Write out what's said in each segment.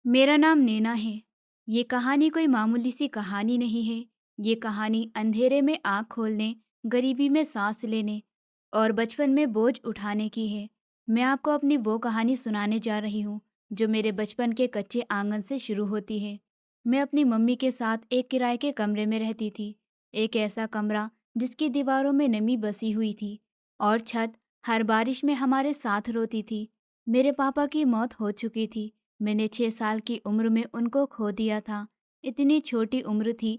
मेरा नाम नैना है। ये कहानी कोई मामूली सी कहानी नहीं है। ये कहानी अंधेरे में आँख खोलने, गरीबी में सांस लेने और बचपन में बोझ उठाने की है। मैं आपको अपनी वो कहानी सुनाने जा रही हूँ, जो मेरे बचपन के कच्चे आंगन से शुरू होती है। मैं अपनी मम्मी के साथ एक किराए के कमरे में रहती थी। एक ऐसा कमरा जिसकी दीवारों में नमी बसी हुई थी और छत हर बारिश में हमारे साथ रोती थी। मेरे पापा की मौत हो चुकी थी। मैंने 6 साल की उम्र में उनको खो दिया था। इतनी छोटी उम्र थी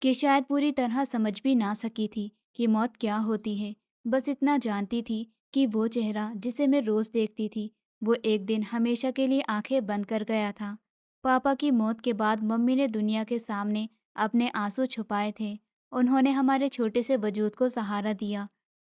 कि शायद पूरी तरह समझ भी ना सकी थी कि मौत क्या होती है। बस इतना जानती थी कि वो चेहरा जिसे मैं रोज देखती थी, वो एक दिन हमेशा के लिए आंखें बंद कर गया था। पापा की मौत के बाद मम्मी ने दुनिया के सामने अपने आंसू छुपाए थे। उन्होंने हमारे छोटे से वजूद को सहारा दिया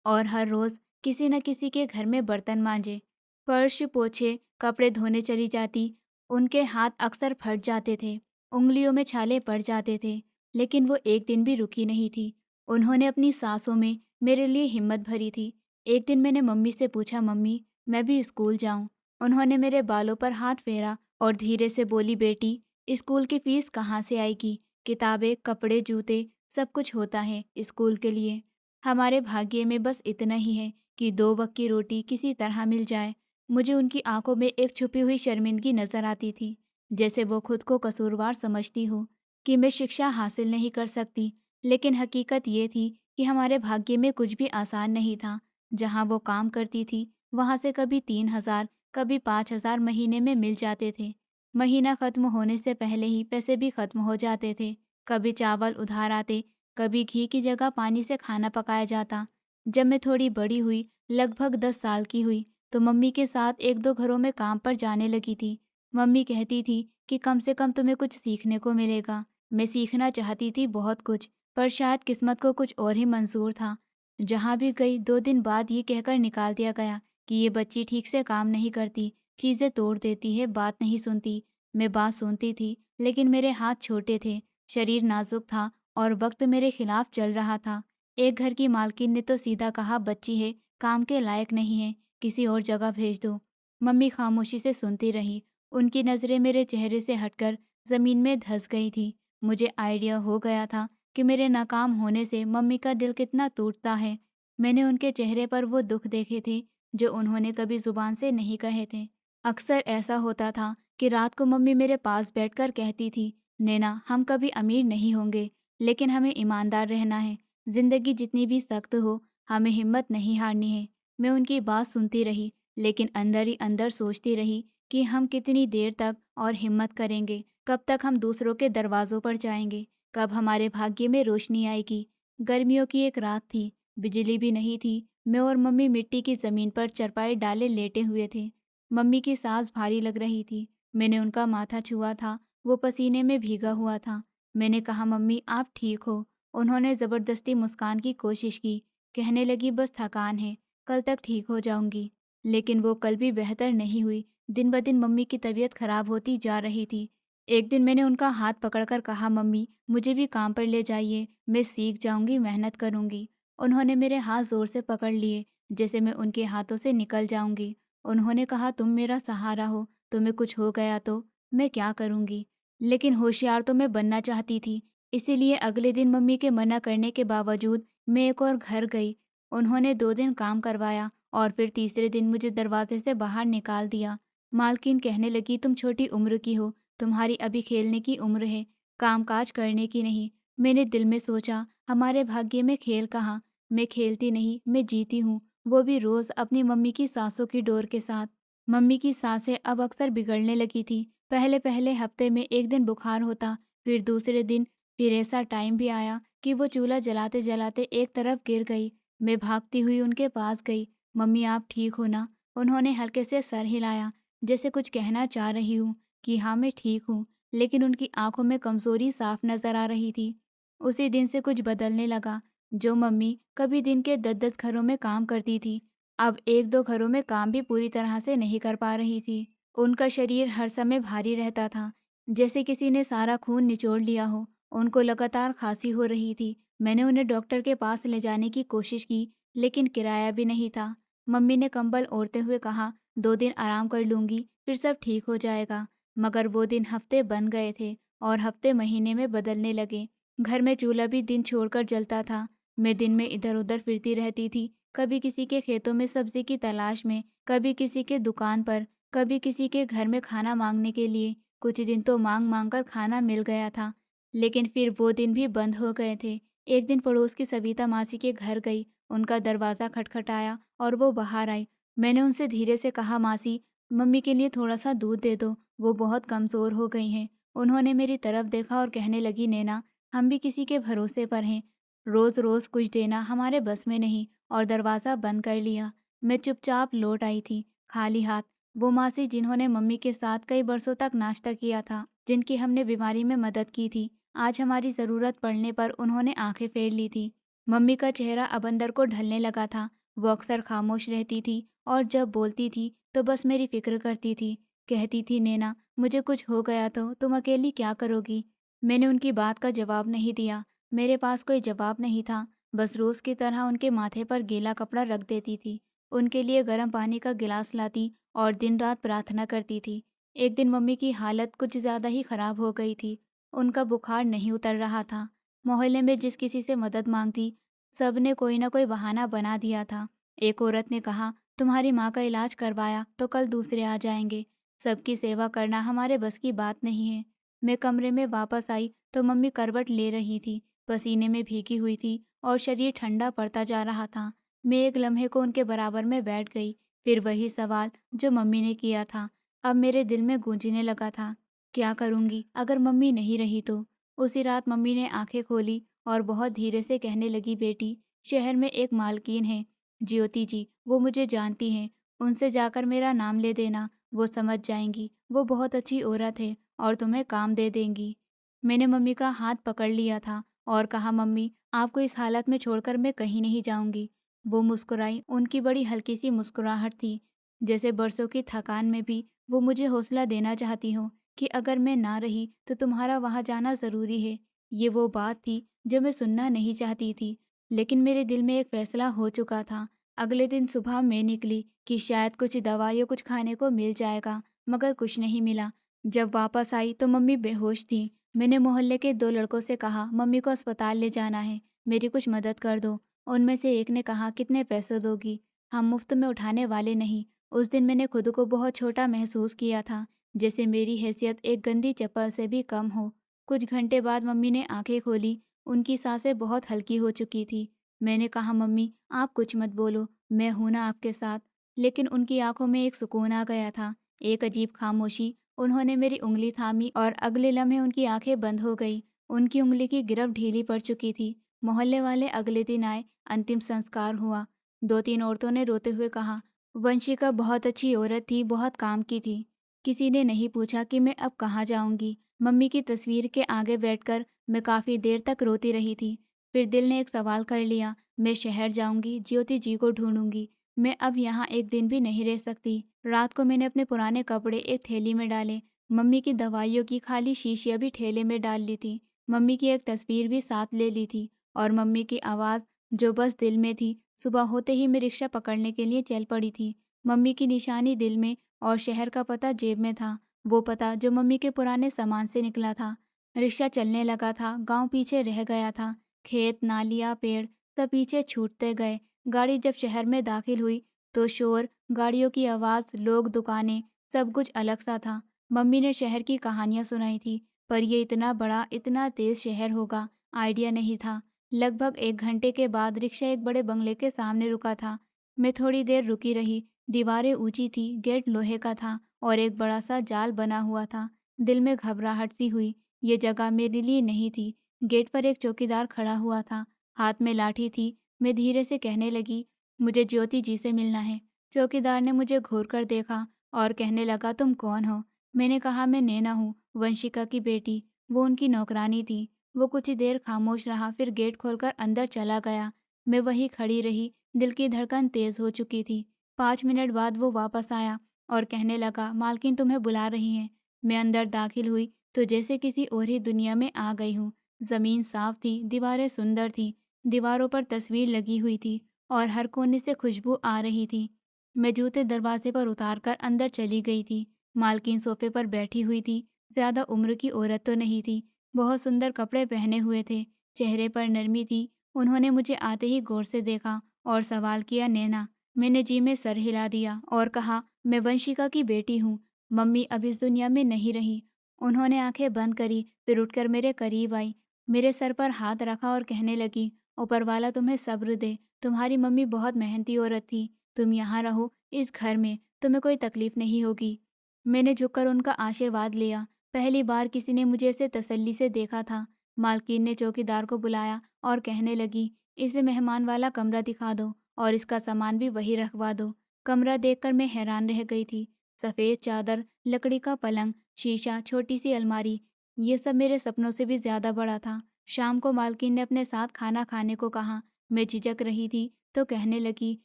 और हर रोज किसी न किसी के घर में बर्तन मांजे, फर्श पोछे, कपड़े धोने चली जाती। उनके हाथ अक्सर फट जाते थे, उंगलियों में छाले पड़ जाते थे, लेकिन वो एक दिन भी रुकी नहीं थी। उन्होंने अपनी सांसों में मेरे लिए हिम्मत भरी थी। एक दिन मैंने मम्मी से पूछा, मम्मी मैं भी स्कूल जाऊं? उन्होंने मेरे बालों पर हाथ फेरा और धीरे से बोली, बेटी स्कूल की फीस कहाँ से आएगी? किताबें, कपड़े, जूते, सब कुछ होता है स्कूल के लिए। हमारे भाग्य में बस इतना ही है कि 2 वक्त की रोटी किसी तरह मिल जाए। मुझे उनकी आंखों में एक छुपी हुई शर्मिंदगी नजर आती थी, जैसे वो खुद को कसूरवार समझती हो कि मैं शिक्षा हासिल नहीं कर सकती। लेकिन हकीकत ये थी कि हमारे भाग्य में कुछ भी आसान नहीं था। जहाँ वो काम करती थी, वहाँ से कभी 3,000, कभी 5,000 महीने में मिल जाते थे। महीना खत्म होने से पहले ही पैसे भी खत्म हो जाते थे। कभी चावल उधार आते, कभी घी की जगह पानी से खाना पकाया जाता। जब मैं थोड़ी बड़ी हुई, लगभग 10 साल की हुई, तो मम्मी के साथ एक दो घरों में काम पर जाने लगी थी। मम्मी कहती थी कि कम से कम तुम्हें कुछ सीखने को मिलेगा। मैं सीखना चाहती थी बहुत कुछ, पर शायद किस्मत को कुछ और ही मंजूर था। जहाँ भी गई 2 दिन बाद ये कहकर निकाल दिया गया कि ये बच्ची ठीक से काम नहीं करती, चीज़ें तोड़ देती है, बात नहीं सुनती। मैं बात सुनती थी, लेकिन मेरे हाथ छोटे थे, शरीर नाजुक था और वक्त मेरे खिलाफ चल रहा था। एक घर की मालकिन ने तो सीधा कहा, बच्ची है, काम के लायक नहीं है, किसी और जगह भेज दो। मम्मी खामोशी से सुनती रही। उनकी नज़रें मेरे चेहरे से हटकर ज़मीन में धंस गई थी। मुझे आइडिया हो गया था कि मेरे नाकाम होने से मम्मी का दिल कितना टूटता है। मैंने उनके चेहरे पर वो दुख देखे थे जो उन्होंने कभी ज़ुबान से नहीं कहे थे। अक्सर ऐसा होता था कि रात को मम्मी मेरे पास बैठकर कहती थी, नैना हम कभी अमीर नहीं होंगे, लेकिन हमें ईमानदार रहना है। ज़िंदगी जितनी भी सख्त हो, हमें हिम्मत नहीं हारनी है। मैं उनकी बात सुनती रही, लेकिन अंदर ही अंदर सोचती रही कि हम कितनी देर तक और हिम्मत करेंगे, कब तक हम दूसरों के दरवाज़ों पर जाएंगे, कब हमारे भाग्य में रोशनी आएगी। गर्मियों की एक रात थी, बिजली भी नहीं थी। मैं और मम्मी मिट्टी की ज़मीन पर चरपाई डाले लेटे हुए थे। मम्मी की सांस भारी लग रही थी। मैंने उनका माथा छुआ था, वो पसीने में भीगा हुआ था। मैंने कहा, मम्मी आप ठीक हो? उन्होंने ज़बरदस्ती मुस्कान की कोशिश की, कहने लगी, बस थकान है, कल तक ठीक हो जाऊंगी। लेकिन वो कल भी बेहतर नहीं हुई। दिन ब दिन मम्मी की तबीयत खराब होती जा रही थी। एक दिन मैंने उनका हाथ पकड़कर कहा, मम्मी मुझे भी काम पर ले जाइए, मैं सीख जाऊंगी, मेहनत करूंगी। उन्होंने मेरे हाथ जोर से पकड़ लिए, जैसे मैं उनके हाथों से निकल जाऊंगी। उन्होंने कहा, तुम मेरा सहारा हो, तुम्हें कुछ हो गया तो मैं क्या करूंगी? लेकिन होशियार तो मैं बनना चाहती थी, इसीलिए अगले दिन मम्मी के मना करने के बावजूद मैं एक और घर गई। उन्होंने 2 दिन काम करवाया और फिर तीसरे दिन मुझे दरवाजे से बाहर निकाल दिया। मालकिन कहने लगी, तुम छोटी उम्र की हो, तुम्हारी अभी खेलने की उम्र है, कामकाज करने की नहीं। मैंने दिल में सोचा, हमारे भाग्य में खेल कहाँ? मैं खेलती नहीं, मैं जीती हूँ, वो भी रोज अपनी मम्मी की सांसों की डोर के साथ। मम्मी की सांसें अब अक्सर बिगड़ने लगी थी। पहले पहले हफ्ते में एक दिन बुखार होता, फिर दूसरे दिन। फिर ऐसा टाइम भी आया कि वो चूल्हा जलाते जलाते एक तरफ गिर गई। मैं भागती हुई उनके पास गई। मम्मी आप ठीक हो ना? उन्होंने हल्के से सर हिलाया, जैसे कुछ कहना चाह रही हूँ कि हाँ मैं ठीक हूँ, लेकिन उनकी आंखों में कमजोरी साफ नजर आ रही थी। उसी दिन से कुछ बदलने लगा। जो मम्मी कभी दिन के 10-10 घरों में काम करती थी, अब एक दो घरों में काम भी पूरी तरह से नहीं कर पा रही थी। उनका शरीर हर समय भारी रहता था, जैसे किसी ने सारा खून निचोड़ लिया हो। उनको लगातार खांसी हो रही थी। मैंने उन्हें डॉक्टर के पास ले जाने की कोशिश की, लेकिन किराया भी नहीं था। मम्मी ने कंबल ओढ़ते हुए कहा, 2 दिन आराम कर लूंगी, फिर सब ठीक हो जाएगा। मगर वो दिन हफ्ते बन गए थे और हफ्ते महीने में बदलने लगे। घर में चूल्हा भी दिन छोड़कर जलता था। मैं दिन में इधर-उधर फिरती रहती थी, कभी किसी के खेतों में सब्जी की तलाश में, कभी किसी के दुकान पर, कभी किसी के घर में खाना मांगने के लिए। कुछ दिन तो मांग-मांग कर खाना मिल गया था, लेकिन फिर वो दिन भी बंद हो गए थे। एक दिन पड़ोस की सविता मासी के घर गई, उनका दरवाज़ा खटखटाया और वो बाहर आई। मैंने उनसे धीरे से कहा, मासी, मम्मी के लिए थोड़ा-सा दूध दे दो, वो बहुत कमज़ोर हो गई हैं। उन्होंने मेरी तरफ देखा और कहने लगी, नैना, हम भी किसी के भरोसे पर हैं। रोज़-रोज़ कुछ देना हमारे बस में नहीं, और दरवाज़ा बंद कर लिया। मैं चुपचाप लौट आई थी, खाली हाथ। वो मासी जिन्होंने मम्मी के साथ कई बरसों तक नाश्ता किया था, जिनकी हमने बीमारी में मदद की थी, आज हमारी ज़रूरत पड़ने पर उन्होंने आंखें फेर ली थी। मम्मी का चेहरा अब अंदर को ढलने लगा था। वो अक्सर खामोश रहती थी और जब बोलती थी तो बस मेरी फ़िक्र करती थी। कहती थी, नैना, मुझे कुछ हो गया तो तुम अकेली क्या करोगी? मैंने उनकी बात का जवाब नहीं दिया। मेरे पास कोई जवाब नहीं था। बस रोज़ की तरह उनके माथे पर गीला कपड़ा रख देती थी। उनके लिए गर्म पानी का गिलास लाती और दिन-रात प्रार्थना करती थी। एक दिन मम्मी की हालत कुछ ज़्यादा ही खराब हो गई थी। उनका बुखार नहीं उतर रहा था। मोहल्ले में जिस किसी से मदद मांगती, सबने कोई ना कोई बहाना बना दिया था। एक औरत ने कहा, तुम्हारी माँ का इलाज करवाया तो कल दूसरे आ जाएंगे। सबकी सेवा करना हमारे बस की बात नहीं है। मैं कमरे में वापस आई तो मम्मी करवट ले रही थी, पसीने में भीगी हुई थी और शरीर ठंडा पड़ता जा रहा था। मैं एक लम्हे को उनके बराबर में बैठ गई। फिर वही सवाल जो मम्मी ने किया था, अब मेरे दिल में गूंजने लगा था। क्या करूंगी अगर मम्मी नहीं रही तो? उसी रात मम्मी ने आंखें खोली और बहुत धीरे से कहने लगी, बेटी, शहर में एक मालकिन है, ज्योति जी, वो मुझे जानती हैं। उनसे जाकर मेरा नाम ले देना, वो समझ जाएंगी। वो बहुत अच्छी औरत है और तुम्हें काम दे देंगी। मैंने मम्मी का हाथ पकड़ लिया था और कहा, मम्मी, आपको इस हालत में छोड़कर मैं कहीं नहीं जाऊंगी। वो मुस्कुराई। उनकी बड़ी हल्की सी मुस्कुराहट थी, जैसे बरसों की थकान में भी वो मुझे हौसला देना चाहती हो कि अगर मैं ना रही तो तुम्हारा वहाँ जाना ज़रूरी है। ये वो बात थी जो मैं सुनना नहीं चाहती थी, लेकिन मेरे दिल में एक फैसला हो चुका था। अगले दिन सुबह मैं निकली कि शायद कुछ दवा या कुछ खाने को मिल जाएगा, मगर कुछ नहीं मिला। जब वापस आई तो मम्मी बेहोश थी। मैंने मोहल्ले के 2 लड़कों से कहा, मम्मी को अस्पताल ले जाना है, मेरी कुछ मदद कर दो। उनमें से एक ने कहा, कितने पैसे दोगी? हम मुफ्त में उठाने वाले नहीं। उस दिन मैंने खुद को बहुत छोटा महसूस किया था, जैसे मेरी हैसियत एक गंदी चप्पल से भी कम हो। कुछ घंटे बाद मम्मी ने आंखें खोली। उनकी सांसें बहुत हल्की हो चुकी थी। मैंने कहा, मम्मी, आप कुछ मत बोलो, मैं हूं ना आपके साथ। लेकिन उनकी आंखों में एक सुकून आ गया था, एक अजीब खामोशी। उन्होंने मेरी उंगली थामी और अगले लम्हे उनकी आंखें बंद हो गई। उनकी उंगली की गिरफ्त ढीली पड़ चुकी थी। मोहल्ले वाले अगले दिन आए, अंतिम संस्कार हुआ। 2-3 औरतों ने रोते हुए कहा, वंशिका बहुत अच्छी औरत थी, बहुत काम की थी। किसी ने नहीं पूछा कि मैं अब कहाँ जाऊंगी। मम्मी की तस्वीर के आगे बैठकर मैं काफ़ी देर तक रोती रही थी। फिर दिल ने एक सवाल कर लिया, मैं शहर जाऊंगी, ज्योति जी को ढूंढूंगी। मैं अब यहाँ एक दिन भी नहीं रह सकती। रात को मैंने अपने पुराने कपड़े एक थैली में डाले। मम्मी की दवाइयों की खाली शीशियाँ भी ठेले में डाल ली थी। मम्मी की एक तस्वीर भी साथ ले ली थी और मम्मी की आवाज़ जो बस दिल में थी। सुबह होते ही मैं रिक्शा पकड़ने के लिए चल पड़ी थी। मम्मी की निशानी दिल में और शहर का पता जेब में था, वो पता जो मम्मी के पुराने सामान से निकला था। रिक्शा चलने लगा था, गांव पीछे रह गया था। खेत, नालियाँ, पेड़ सब पीछे छूटते गए। गाड़ी जब शहर में दाखिल हुई तो शोर, गाड़ियों की आवाज़, लोग, दुकानें, सब कुछ अलग सा था। मम्मी ने शहर की कहानियाँ सुनाई थी, पर ये इतना बड़ा, इतना तेज़ शहर होगा, आइडिया नहीं था। लगभग 1 घंटे के बाद रिक्शा एक बड़े बंगले के सामने रुका था। मैं थोड़ी देर रुकी रही। दीवारें ऊंची थी, गेट लोहे का था और एक बड़ा सा जाल बना हुआ था। दिल में घबराहट सी हुई। ये जगह मेरे लिए नहीं थी। गेट पर एक चौकीदार खड़ा हुआ था, हाथ में लाठी थी। मैं धीरे से कहने लगी, मुझे ज्योति जी से मिलना है। चौकीदार ने मुझे घूर कर देखा और कहने लगा, तुम कौन हो? मैंने कहा, मैं नैना हूँ, वंशिका की बेटी। वो उनकी नौकरानी थी। वो कुछ ही देर खामोश रहा, फिर गेट खोलकर अंदर चला गया। मैं वहीं खड़ी रही, दिल की धड़कन तेज हो चुकी थी। 5 मिनट बाद वो वापस आया और कहने लगा, मालकिन तुम्हें बुला रही हैं। मैं अंदर दाखिल हुई तो जैसे किसी और ही दुनिया में आ गई हूँ। ज़मीन साफ थी, दीवारें सुंदर थीं, दीवारों पर तस्वीर लगी हुई थी और हर कोने से खुशबू आ रही थी। मैं जूते दरवाजे पर उतार कर अंदर चली गई थी। मालकिन सोफे पर बैठी हुई थी। ज्यादा उम्र की औरत तो नहीं थी, बहुत सुंदर कपड़े पहने हुए थे, चेहरे पर नरमी थी। उन्होंने मुझे आते ही गौर से देखा और सवाल किया, नैना? मैंने जी में सर हिला दिया और कहा, मैं वंशिका की बेटी हूँ। मम्मी अब इस दुनिया में नहीं रही। उन्होंने आंखें बंद करी, फिर उठकर मेरे करीब आई, मेरे सर पर हाथ रखा और कहने लगी, ऊपर वाला तुम्हें सब्र दे। तुम्हारी मम्मी बहुत मेहनती औरत थी। तुम यहाँ रहो, इस घर में तुम्हें कोई तकलीफ नहीं होगी। मैंने झुककर उनका आशीर्वाद लिया। पहली बार किसी ने मुझे ऐसे तसल्ली से देखा था। मालकिन ने चौकीदार को बुलाया और कहने लगी, इसे मेहमान वाला कमरा दिखा दो और इसका सामान भी वही रखवा दो। कमरा देखकर मैं हैरान रह गई थी। सफ़ेद चादर, लकड़ी का पलंग, शीशा, छोटी सी अलमारी, ये सब मेरे सपनों से भी ज़्यादा बड़ा था। शाम को मालकिन ने अपने साथ खाना खाने को कहा। मैं झिझक रही थी तो कहने लगी,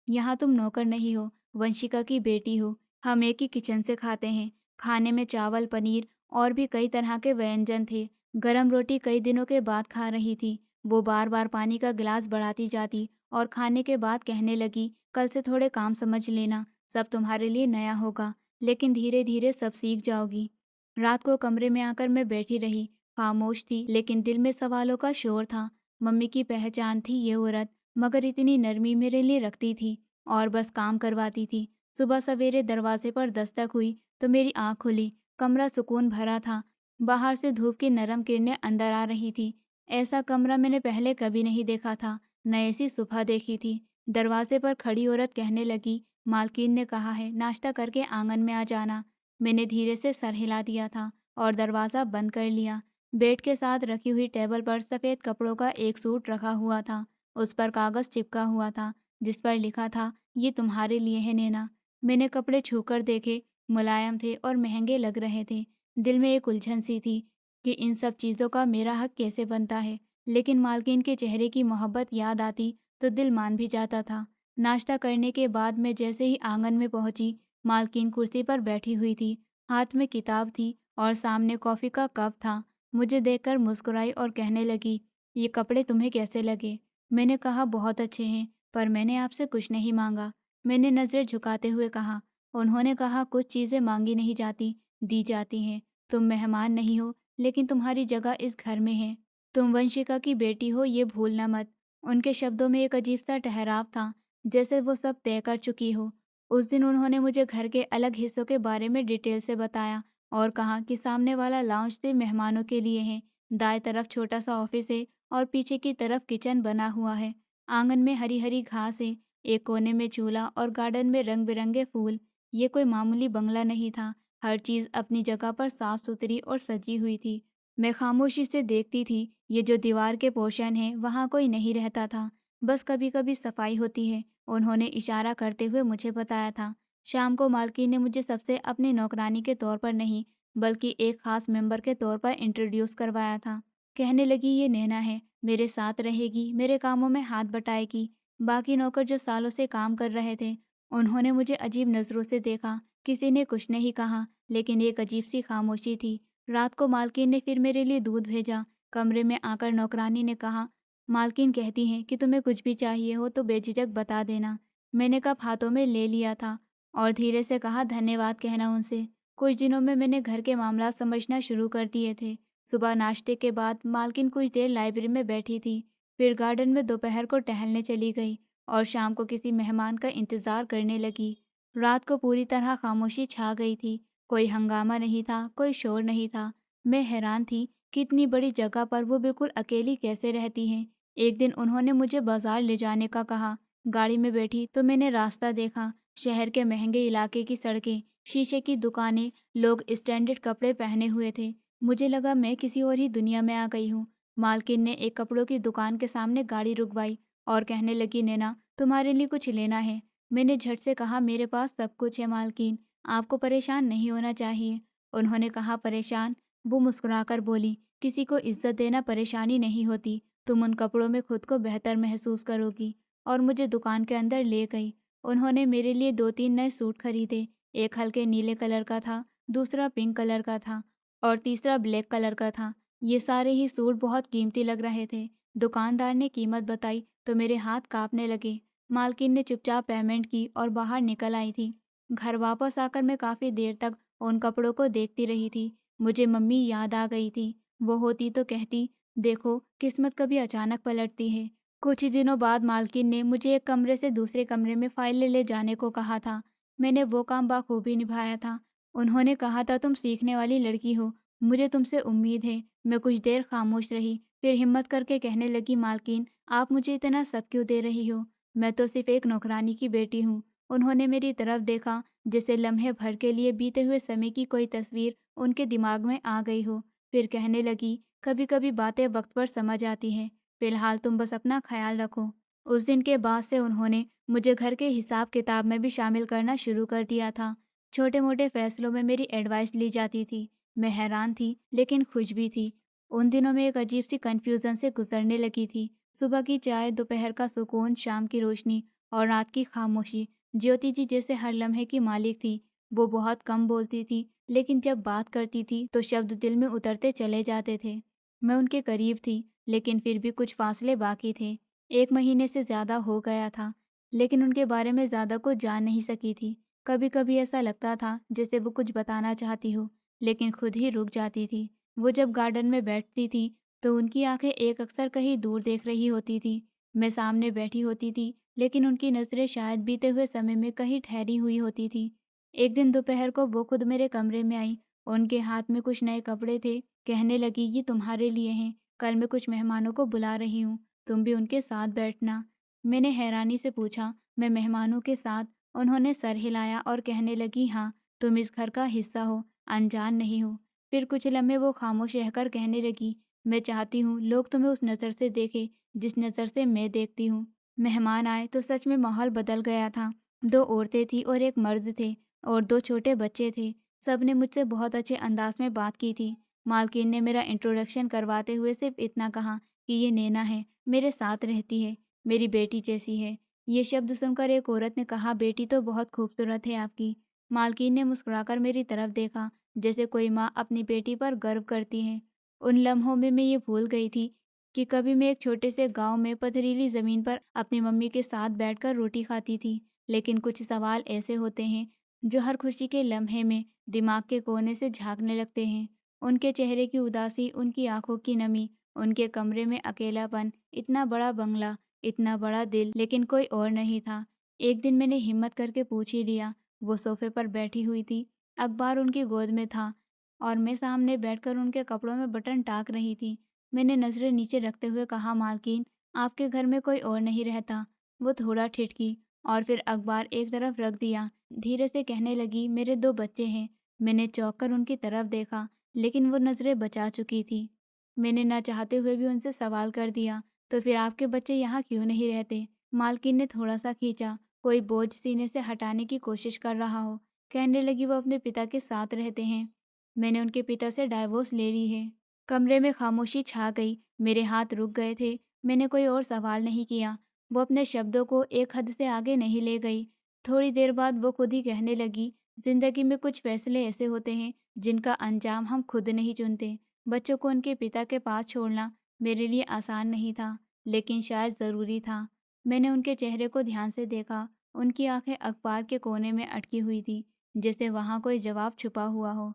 यहाँ तुम नौकर नहीं हो, वंशिका की बेटी हो। हम एक ही किचन से खाते हैं। खाने में चावल, पनीर और भी कई तरह के व्यंजन थे। गरम रोटी कई दिनों के बाद खा रही थी। वो बार बार पानी का गिलास बढ़ाती जाती और खाने के बाद कहने लगी, कल से थोड़े काम समझ लेना, सब तुम्हारे लिए नया होगा, लेकिन धीरे धीरे सब सीख जाओगी। रात को कमरे में आकर मैं बैठी रही, खामोश थी, लेकिन दिल में सवालों का शोर था। मम्मी की पहचान थी ये औरत, मगर इतनी नरमी मेरे लिए रखती थी और बस काम करवाती थी। सुबह सवेरे दरवाजे पर दस्तक हुई तो मेरी आंख खुली। कमरा सुकून भरा था। बाहर से धूप की नरम किरणें अंदर आ रही थी। ऐसा कमरा मैंने पहले कभी नहीं देखा था। नई सी सुबह देखी थी। दरवाजे पर खड़ी औरत कहने लगी, मालकिन ने कहा है नाश्ता करके आंगन में आ जाना। मैंने धीरे से सर हिला दिया था और दरवाज़ा बंद कर लिया। बेड के साथ रखी हुई टेबल पर सफ़ेद कपड़ों का एक सूट रखा हुआ था। उस पर कागज़ चिपका हुआ था जिस पर लिखा था, ये तुम्हारे लिए है नैना। मैंने कपड़े छूकर देखे, मुलायम थे और महंगे लग रहे थे। दिल में एक उलझन सी थी कि इन सब चीज़ों का मेरा हक कैसे बनता है, लेकिन मालकिन के चेहरे की मोहब्बत याद आती तो दिल मान भी जाता था। नाश्ता करने के बाद मैं जैसे ही आंगन में पहुंची, मालकिन कुर्सी पर बैठी हुई थी। हाथ में किताब थी और सामने कॉफ़ी का कप था। मुझे देखकर मुस्कुराई और कहने लगी, ये कपड़े तुम्हें कैसे लगे? मैंने कहा, बहुत अच्छे हैं, पर मैंने आपसे कुछ नहीं मांगा। मैंने नज़रें झुकाते हुए कहा। उन्होंने कहा, कुछ चीज़ें मांगी नहीं जाती, दी जाती हैं। तुम मेहमान नहीं हो, लेकिन तुम्हारी जगह इस घर में है। तुम वंशिका की बेटी हो, ये भूलना मत। उनके शब्दों में एक अजीब सा ठहराव था, जैसे वो सब तय कर चुकी हो। उस दिन उन्होंने मुझे घर के अलग हिस्सों के बारे में डिटेल से बताया और कहा कि सामने वाला लाउंज सिर्फ मेहमानों के लिए है, दाएं तरफ छोटा सा ऑफिस है और पीछे की तरफ किचन बना हुआ है। आंगन में हरी हरी घास है, एक कोने में चूल्हा और गार्डन में रंग बिरंगे फूल। ये कोई मामूली बंगला नहीं था। हर चीज़ अपनी जगह पर साफ सुथरी और सजी हुई थी। मैं खामोशी से देखती थी। ये जो दीवार के पोर्शन है, वहाँ कोई नहीं रहता था, बस कभी कभी सफाई होती है। उन्होंने इशारा करते हुए मुझे बताया था। शाम को मालकिन ने मुझे सबसे अपनी नौकरानी के तौर पर नहीं, बल्कि एक खास मेंबर के तौर पर इंट्रोड्यूस करवाया था। कहने लगी, ये नैना है, मेरे साथ रहेगी, मेरे कामों में हाथ बटाएगी। बाकी नौकर जो सालों से काम कर रहे थे, उन्होंने मुझे अजीब नज़रों से देखा। किसी ने कुछ नहीं कहा, लेकिन एक अजीब सी खामोशी थी। रात को मालकिन ने फिर मेरे लिए दूध भेजा। कमरे में आकर नौकरानी ने कहा, मालकिन कहती हैं कि तुम्हें कुछ भी चाहिए हो तो बेझिझक बता देना। मैंने कप हाथों में ले लिया था और धीरे से कहा, धन्यवाद कहना उनसे। कुछ दिनों में मैंने घर के मामला समझना शुरू कर दिए थे। सुबह नाश्ते के बाद मालकिन कुछ देर लाइब्रेरी में बैठी थी, फिर गार्डन में दोपहर को टहलने चली गई और शाम को किसी मेहमान का इंतजार करने लगी। रात को पूरी तरह खामोशी छा गई थी। कोई हंगामा नहीं था, कोई शोर नहीं था। मैं हैरान थी कि इतनी बड़ी जगह पर वो बिल्कुल अकेली कैसे रहती हैं। एक दिन उन्होंने मुझे बाजार ले जाने का कहा। गाड़ी में बैठी तो मैंने रास्ता देखा। शहर के महंगे इलाके की सड़कें, शीशे की दुकानें, लोग स्टैंडर्ड कपड़े पहने हुए थे। मुझे लगा मैं किसी और ही दुनिया में आ गई हूँ। मालकिन ने एक कपड़ों की दुकान के सामने गाड़ी रुकवाई और कहने लगी, नैना तुम्हारे लिए कुछ लेना है? मैंने झट से कहा, मेरे पास सब कुछ है मालकिन, आपको परेशान नहीं होना चाहिए। उन्होंने कहा, परेशान? वो मुस्कुराकर बोली, किसी को इज्जत देना परेशानी नहीं होती, तुम उन कपड़ों में खुद को बेहतर महसूस करोगी। और मुझे दुकान के अंदर ले गई। उन्होंने मेरे लिए दो तीन नए सूट खरीदे। एक हल्के नीले कलर का था, दूसरा पिंक कलर का था और तीसरा ब्लैक कलर का था। ये सारे ही सूट बहुत कीमती लग रहे थे। दुकानदार ने कीमत बताई तो मेरे हाथ कांपने लगे। मालकिन ने चुपचाप पेमेंट की और बाहर निकल आई थी। घर वापस आकर मैं काफ़ी देर तक उन कपड़ों को देखती रही थी। मुझे मम्मी याद आ गई थी। वो होती तो कहती, देखो किस्मत कभी अचानक पलटती है। कुछ ही दिनों बाद मालकिन ने मुझे एक कमरे से दूसरे कमरे में फाइलें ले जाने को कहा था। मैंने वो काम बाखूबी निभाया था। उन्होंने कहा था, तुम सीखने वाली लड़की हो, मुझे तुमसे उम्मीद है। मैं कुछ देर खामोश रही, फिर हिम्मत करके कहने लगी, मालकिन आप मुझे इतना सब क्यों दे रही हो? मैं तो सिर्फ एक नौकरानी की बेटी हूँ। उन्होंने मेरी तरफ देखा, जैसे लम्हे भर के लिए बीते हुए समय की कोई तस्वीर उनके दिमाग में आ गई हो। फिर कहने लगी, कभी कभी बातें वक्त पर समझ आती हैं, फिलहाल तुम बस अपना ख्याल रखो। उस दिन के बाद से उन्होंने मुझे घर के हिसाब किताब में भी शामिल करना शुरू कर दिया था। छोटे मोटे फैसलों में मेरी एडवाइस ली जाती थी। मैं हैरान थी लेकिन खुश भी थी। उन दिनों में एक अजीब सी कन्फ्यूज़न से गुजरने लगी थी। सुबह की चाय, दोपहर का सुकून, शाम की रोशनी और रात की खामोशी। ज्योति जी जैसे हर लम्हे की मालिक थी। वो बहुत कम बोलती थी, लेकिन जब बात करती थी तो शब्द दिल में उतरते चले जाते थे। मैं उनके करीब थी, लेकिन फिर भी कुछ फासले बाकी थे। 1 महीने से ज़्यादा हो गया था, लेकिन उनके बारे में ज़्यादा कुछ जान नहीं सकी थी। कभी-कभी ऐसा लगता था जैसे वो कुछ बताना चाहती हो, लेकिन खुद ही रुक जाती थी। वो जब गार्डन में बैठती थी, तो उनकी आंखें एक अक्सर कहीं दूर देख रही होती थी। मैं सामने बैठी होती थी, लेकिन उनकी नज़रें शायद बीते हुए समय में कहीं ठहरी हुई होती थी। एक दिन दोपहर को वो खुद मेरे कमरे में आई। उनके हाथ में कुछ नए कपड़े थे। कहने लगी, ये तुम्हारे लिए हैं। कल मैं कुछ मेहमानों को बुला रही हूँ, तुम भी उनके साथ बैठना। मैंने हैरानी से पूछा, मैं मेहमानों के साथ? उन्होंने सर हिलाया और कहने लगी, हाँ, तुम इस घर का हिस्सा हो, अनजान नहीं हो। फिर कुछ लम्हे वो खामोश रहकर कहने लगी, मैं चाहती हूँ लोग तुम्हें उस नज़र से देखें जिस नज़र से मैं देखती हूँ। मेहमान आए तो सच में माहौल बदल गया था। 2 औरतें थीं और एक मर्द थे, और 2 छोटे बच्चे थे। सब ने मुझसे बहुत अच्छे अंदाज में बात की थी। मालकिन ने मेरा इंट्रोडक्शन करवाते हुए सिर्फ इतना कहा कि ये नैना है, मेरे साथ रहती है, मेरी बेटी जैसी है। ये शब्द सुनकर एक औरत ने कहा, बेटी तो बहुत खूबसूरत है आपकी। मालकिन ने मुस्कुराकर मेरी तरफ देखा, जैसे कोई माँ अपनी बेटी पर गर्व करती है। उन लम्हों में मैं ये भूल गई थी कि कभी मैं एक छोटे से गांव में पथरीली ज़मीन पर अपनी मम्मी के साथ बैठकर रोटी खाती थी। लेकिन कुछ सवाल ऐसे होते हैं जो हर खुशी के लम्हे में दिमाग के कोने से झांकने लगते हैं। उनके चेहरे की उदासी, उनकी आंखों की नमी, उनके कमरे में अकेलापन, इतना बड़ा बंगला, इतना बड़ा दिल, लेकिन कोई और नहीं था। एक दिन मैंने हिम्मत करके पूछ ही लिया। वो सोफे पर बैठी हुई थी, अखबार उनकी गोद में था और मैं सामने बैठकर उनके कपड़ों में बटन टाक रही थी। मैंने नज़रें नीचे रखते हुए कहा, मालकिन आपके घर में कोई और नहीं रहता। वो थोड़ा ठिठकी और फिर अखबार एक तरफ रख दिया। धीरे से कहने लगी, मेरे 2 बच्चे हैं। मैंने चौंक कर उनकी तरफ देखा, लेकिन वो नज़रें बचा चुकी थी। मैंने ना चाहते हुए भी उनसे सवाल कर दिया, तो फिर आपके बच्चे यहाँ क्यों नहीं रहते? मालकिन ने थोड़ा सा खींचा, कोई बोझ सीने से हटाने की कोशिश कर रहा हो। कहने लगी, वो अपने पिता के साथ रहते हैं। मैंने उनके पिता से डाइवोर्स ले ली है। कमरे में खामोशी छा गई। मेरे हाथ रुक गए थे। मैंने कोई और सवाल नहीं किया। वो अपने शब्दों को एक हद से आगे नहीं ले गई। थोड़ी देर बाद वो खुद ही कहने लगी, जिंदगी में कुछ फैसले ऐसे होते हैं जिनका अंजाम हम खुद नहीं चुनते। बच्चों को उनके पिता के पास छोड़ना मेरे लिए आसान नहीं था, लेकिन शायद ज़रूरी था। मैंने उनके चेहरे को ध्यान से देखा। उनकी आंखें अखबार के कोने में अटकी हुई थी, जैसे वहाँ कोई जवाब छुपा हुआ हो।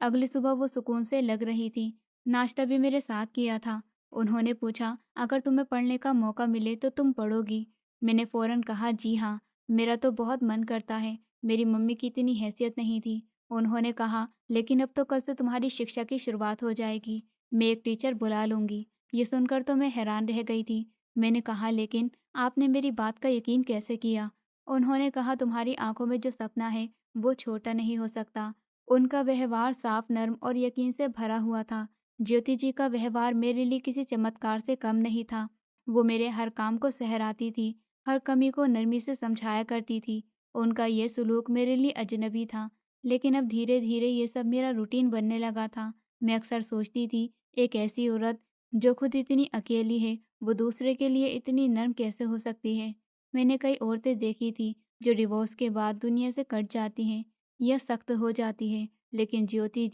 अगली सुबह वो सुकून से लग रही थी। नाश्ता भी मेरे साथ किया था। उन्होंने पूछा, अगर तुम्हें पढ़ने का मौका मिले तो तुम पढ़ोगी? मैंने फ़ौरन कहा, जी हाँ, मेरा तो बहुत मन करता है। मेरी मम्मी की इतनी हैसियत नहीं थी। उन्होंने कहा, लेकिन अब तो कल से तुम्हारी शिक्षा की शुरुआत हो जाएगी। मैं एक टीचर बुला लूँगी। ये सुनकर तो मैं हैरान रह गई थी। मैंने कहा, लेकिन आपने मेरी बात का यकीन कैसे किया? उन्होंने कहा, तुम्हारी आंखों में जो सपना है वो छोटा नहीं हो सकता। उनका व्यवहार साफ, नर्म और यकीन से भरा हुआ था। ज्योति जी का व्यवहार मेरे लिए किसी चमत्कार से कम नहीं था। वो मेरे हर काम को सहराती थी, हर कमी को नरमी से समझाया करती थी। उनका ये सुलूक मेरे लिए अजनबी था, लेकिन अब धीरे-धीरे ये सब मेरा रूटीन बनने लगा था। मैं अक्सर सोचती थी, एक ऐसी औरत जो खुद इतनी अकेली है, वो दूसरे के लिए इतनी नर्म कैसे हो सकती है? मैंने कई औरतें देखी थी जो डिवोर्स के बाद दुनिया से कट जाती हैं या सख्त हो जाती हैं, लेकिन ज्योति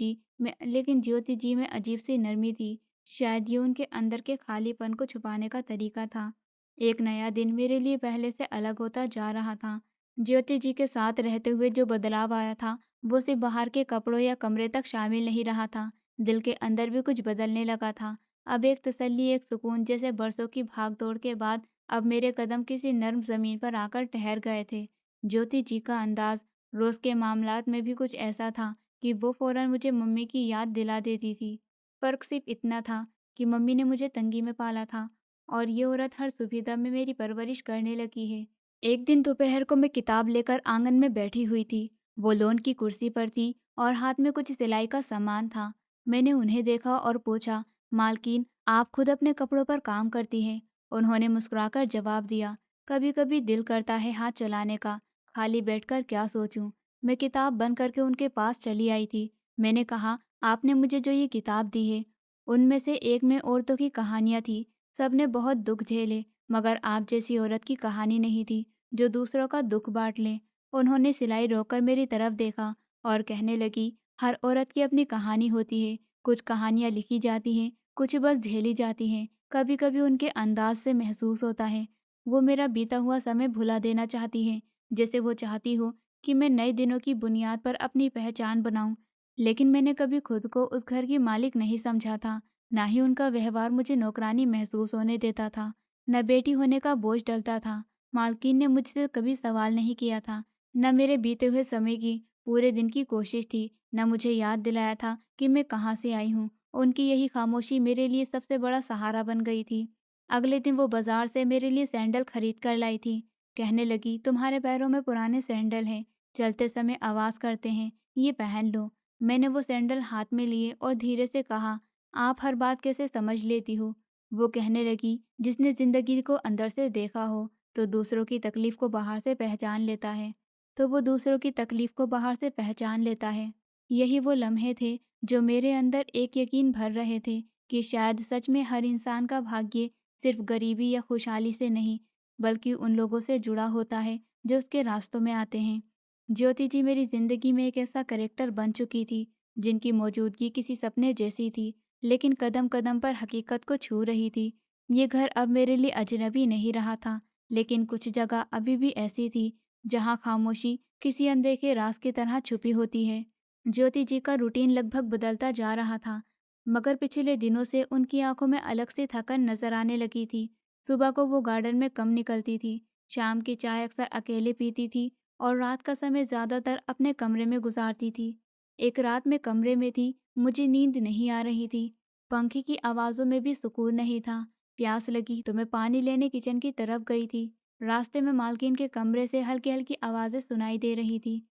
जी में अजीब सी नरमी थी। शायद ये उनके अंदर के खालीपन को छुपाने का तरीका था। एक नया दिन मेरे लिए पहले से अलग होता जा रहा था। ज्योति जी के साथ रहते हुए जो बदलाव आया था, वो सिर्फ बाहर के कपड़ों या कमरे तक शामिल नहीं रहा था, दिल के अंदर भी कुछ बदलने लगा था। अब एक तसल्ली, एक सुकून, जैसे बरसों की भाग-दौड़ के बाद अब मेरे कदम किसी नर्म ज़मीन पर आकर ठहर गए थे। ज्योति जी का अंदाज़ रोज़ के मामलात में भी कुछ ऐसा था कि वो फ़ौरन मुझे मम्मी की याद दिला देती थी। फ़र्क सिर्फ़ इतना था कि मम्मी ने मुझे तंगी में पाला था और ये औरत हर सुविधा में मेरी परवरिश करने लगी है। एक दिन दोपहर को मैं किताब लेकर आंगन में बैठी हुई थी। वो लोन की कुर्सी पर थी और हाथ में कुछ सिलाई का सामान था। मैंने उन्हें देखा और पूछा, मालकिन, आप खुद अपने कपड़ों पर काम करती हैं? उन्होंने मुस्कुराकर जवाब दिया, कभी कभी दिल करता है हाथ चलाने का, खाली बैठकर क्या सोचूं। मैं किताब बंद करके उनके पास चली आई थी। मैंने कहा, आपने मुझे जो ये किताब दी है, उनमें से एक में औरतों की कहानियां थी। सबने बहुत दुख झेले, मगर आप जैसी औरत की कहानी नहीं थी जो दूसरों का दुख बांट ले। उन्होंने सिलाई रोककर मेरी तरफ देखा और कहने लगी, हर औरत की अपनी कहानी होती है। कुछ कहानियां लिखी जाती हैं, कुछ बस झेली जाती हैं। कभी कभी उनके अंदाज से महसूस होता है वो मेरा बीता हुआ समय भुला देना चाहती हैं, जैसे वो चाहती हो कि मैं नए दिनों की बुनियाद पर अपनी पहचान बनाऊं। लेकिन मैंने कभी खुद को उस घर की मालिक नहीं समझा था, ना ही उनका व्यवहार मुझे नौकरानी महसूस होने देता था, न बेटी होने का बोझ डलता था। मालकिन ने मुझसे कभी सवाल नहीं किया था, न मेरे बीते हुए समय की पूरे दिन की कोशिश थी, न मुझे याद दिलाया था कि मैं कहाँ से आई हूँ। उनकी यही खामोशी मेरे लिए सबसे बड़ा सहारा बन गई थी। अगले दिन वो बाजार से मेरे लिए सैंडल खरीद कर लाई थी। कहने लगी, तुम्हारे पैरों में पुराने सैंडल हैं, चलते समय आवाज़ करते हैं, ये पहन लो। मैंने वो सैंडल हाथ में लिए और धीरे से कहा, आप हर बात कैसे समझ लेती हो? वो कहने लगी, जिसने जिंदगी को अंदर से देखा हो तो दूसरों की तकलीफ को बाहर से पहचान लेता है। तो वो दूसरों की तकलीफ को बाहर से पहचान लेता है। यही वो लम्हे थे जो मेरे अंदर एक यकीन भर रहे थे कि शायद सच में हर इंसान का भाग्य सिर्फ गरीबी या खुशहाली से नहीं, बल्कि उन लोगों से जुड़ा होता है जो उसके रास्तों में आते हैं। ज्योति जी मेरी जिंदगी में एक ऐसा करेक्टर बन चुकी थी जिनकी मौजूदगी किसी सपने जैसी थी, लेकिन कदम कदम पर हकीकत को छू रही थी। ये घर अब मेरे लिए अजनबी नहीं रहा था, लेकिन कुछ जगह अभी भी ऐसी थी जहाँ खामोशी किसी अनदेखे राज की तरह छुपी होती है। ज्योति जी का रूटीन लगभग बदलता जा रहा था, मगर पिछले दिनों से उनकी आंखों में अलग सी थकन नजर आने लगी थी। सुबह को वो गार्डन में कम निकलती थी, शाम की चाय अक्सर अकेले पीती थी और रात का समय ज्यादातर अपने कमरे में गुजारती थी। एक रात में कमरे में थी, मुझे नींद नहीं आ रही थी, पंखे की आवाज़ों में भी सुकून नहीं था। प्यास लगी तो मैं पानी लेने किचन की तरफ गई थी। रास्ते में मालकिन के कमरे से हल्की हल्की आवाज़ें सुनाई दे रही थी।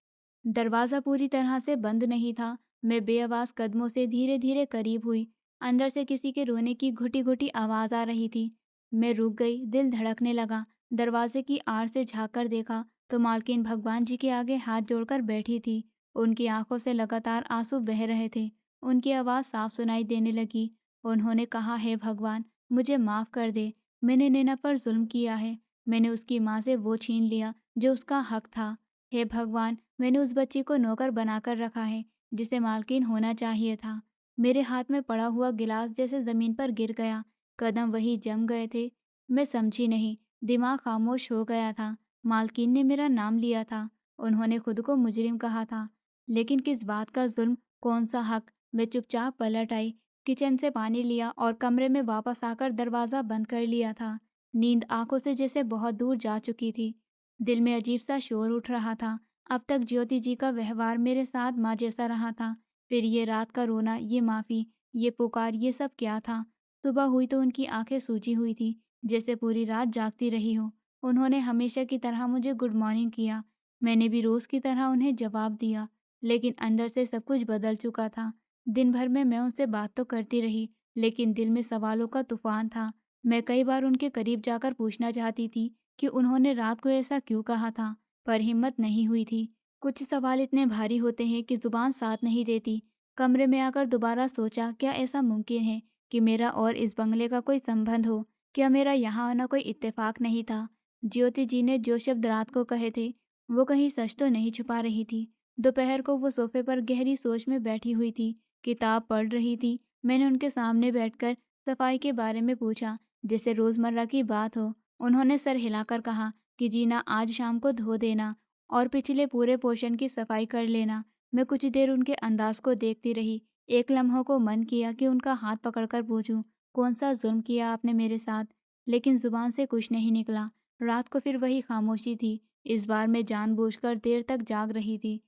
दरवाज़ा पूरी तरह से बंद नहीं था। मैं बेआवाज़ कदमों से धीरे धीरे करीब हुई। अंदर से किसी के रोने की घुटी घुटी आवाज़ आ रही थी। मैं रुक गई, दिल धड़कने लगा। दरवाजे की आड़ से झाँक कर देखा तो मालकिन भगवान जी के आगे हाथ जोड़कर बैठी थी। उनकी आंखों से लगातार आंसू बह रहे थे। उनकी आवाज़ साफ सुनाई देने लगी। उन्होंने कहा, हे भगवान, मुझे माफ़ कर दे। मैंने नैना पर जुल्म किया है। मैंने उसकी माँ से वो छीन लिया जो उसका हक था। हे भगवान, मैंने उस बच्ची को नौकर बनाकर रखा है जिसे मालकिन होना चाहिए था। मेरे हाथ में पड़ा हुआ गिलास जैसे जमीन पर गिर गया। कदम वही जम गए थे। मैं समझी नहीं, दिमाग खामोश हो गया था। मालकिन ने मेरा नाम लिया था, उन्होंने खुद को मुजरिम कहा था, लेकिन किस बात का जुल्म, कौन सा हक? मैं चुपचाप पलट आई, किचन से पानी लिया और कमरे में वापस आकर दरवाज़ा बंद कर लिया था। नींद आंखों से जैसे बहुत दूर जा चुकी थी। दिल में अजीब सा शोर उठ रहा था। अब तक ज्योति जी का व्यवहार मेरे साथ माँ जैसा रहा था, फिर ये रात का रोना, ये माफ़ी, ये पुकार, ये सब क्या था? सुबह हुई तो उनकी आंखें सूजी हुई थी, जैसे पूरी रात जागती रही हो। उन्होंने हमेशा की तरह मुझे गुड मॉर्निंग किया। मैंने भी रोज़ की तरह उन्हें जवाब दिया, लेकिन अंदर से सब कुछ बदल चुका था। दिन भर में मैं उनसे बात तो करती रही, लेकिन दिल में सवालों का तूफान था। मैं कई बार उनके करीब जाकर पूछना चाहती थी कि उन्होंने रात को ऐसा क्यों कहा था, पर हिम्मत नहीं हुई थी। कुछ सवाल इतने भारी होते हैं कि जुबान साथ नहीं देती। कमरे में आकर दोबारा सोचा, क्या ऐसा मुमकिन है कि मेरा और इस बंगले का कोई संबंध हो? क्या मेरा यहाँ आना कोई इत्तेफाक नहीं था? ज्योति जी ने जो शब्द रात को कहे थे, वो कहीं सच तो नहीं छुपा रही थी। दोपहर को वो सोफे पर गहरी सोच में बैठी हुई थी, किताब पढ़ रही थी। मैंने उनके सामने बैठकर सफाई के बारे में पूछा, जैसे रोज़मर्रा की बात हो। उन्होंने सर हिलाकर कहा कि जीना आज शाम को धो देना और पिछले पूरे पोर्शन की सफाई कर लेना। मैं कुछ देर उनके अंदाज को देखती रही। एक लम्हों को मन किया कि उनका हाथ पकड़कर पूछूं, कौन सा जुल्म किया आपने मेरे साथ? लेकिन जुबान से कुछ नहीं निकला। रात को फिर वही खामोशी थी। इस बार मैं जानबूझकर देर तक जाग रही थी।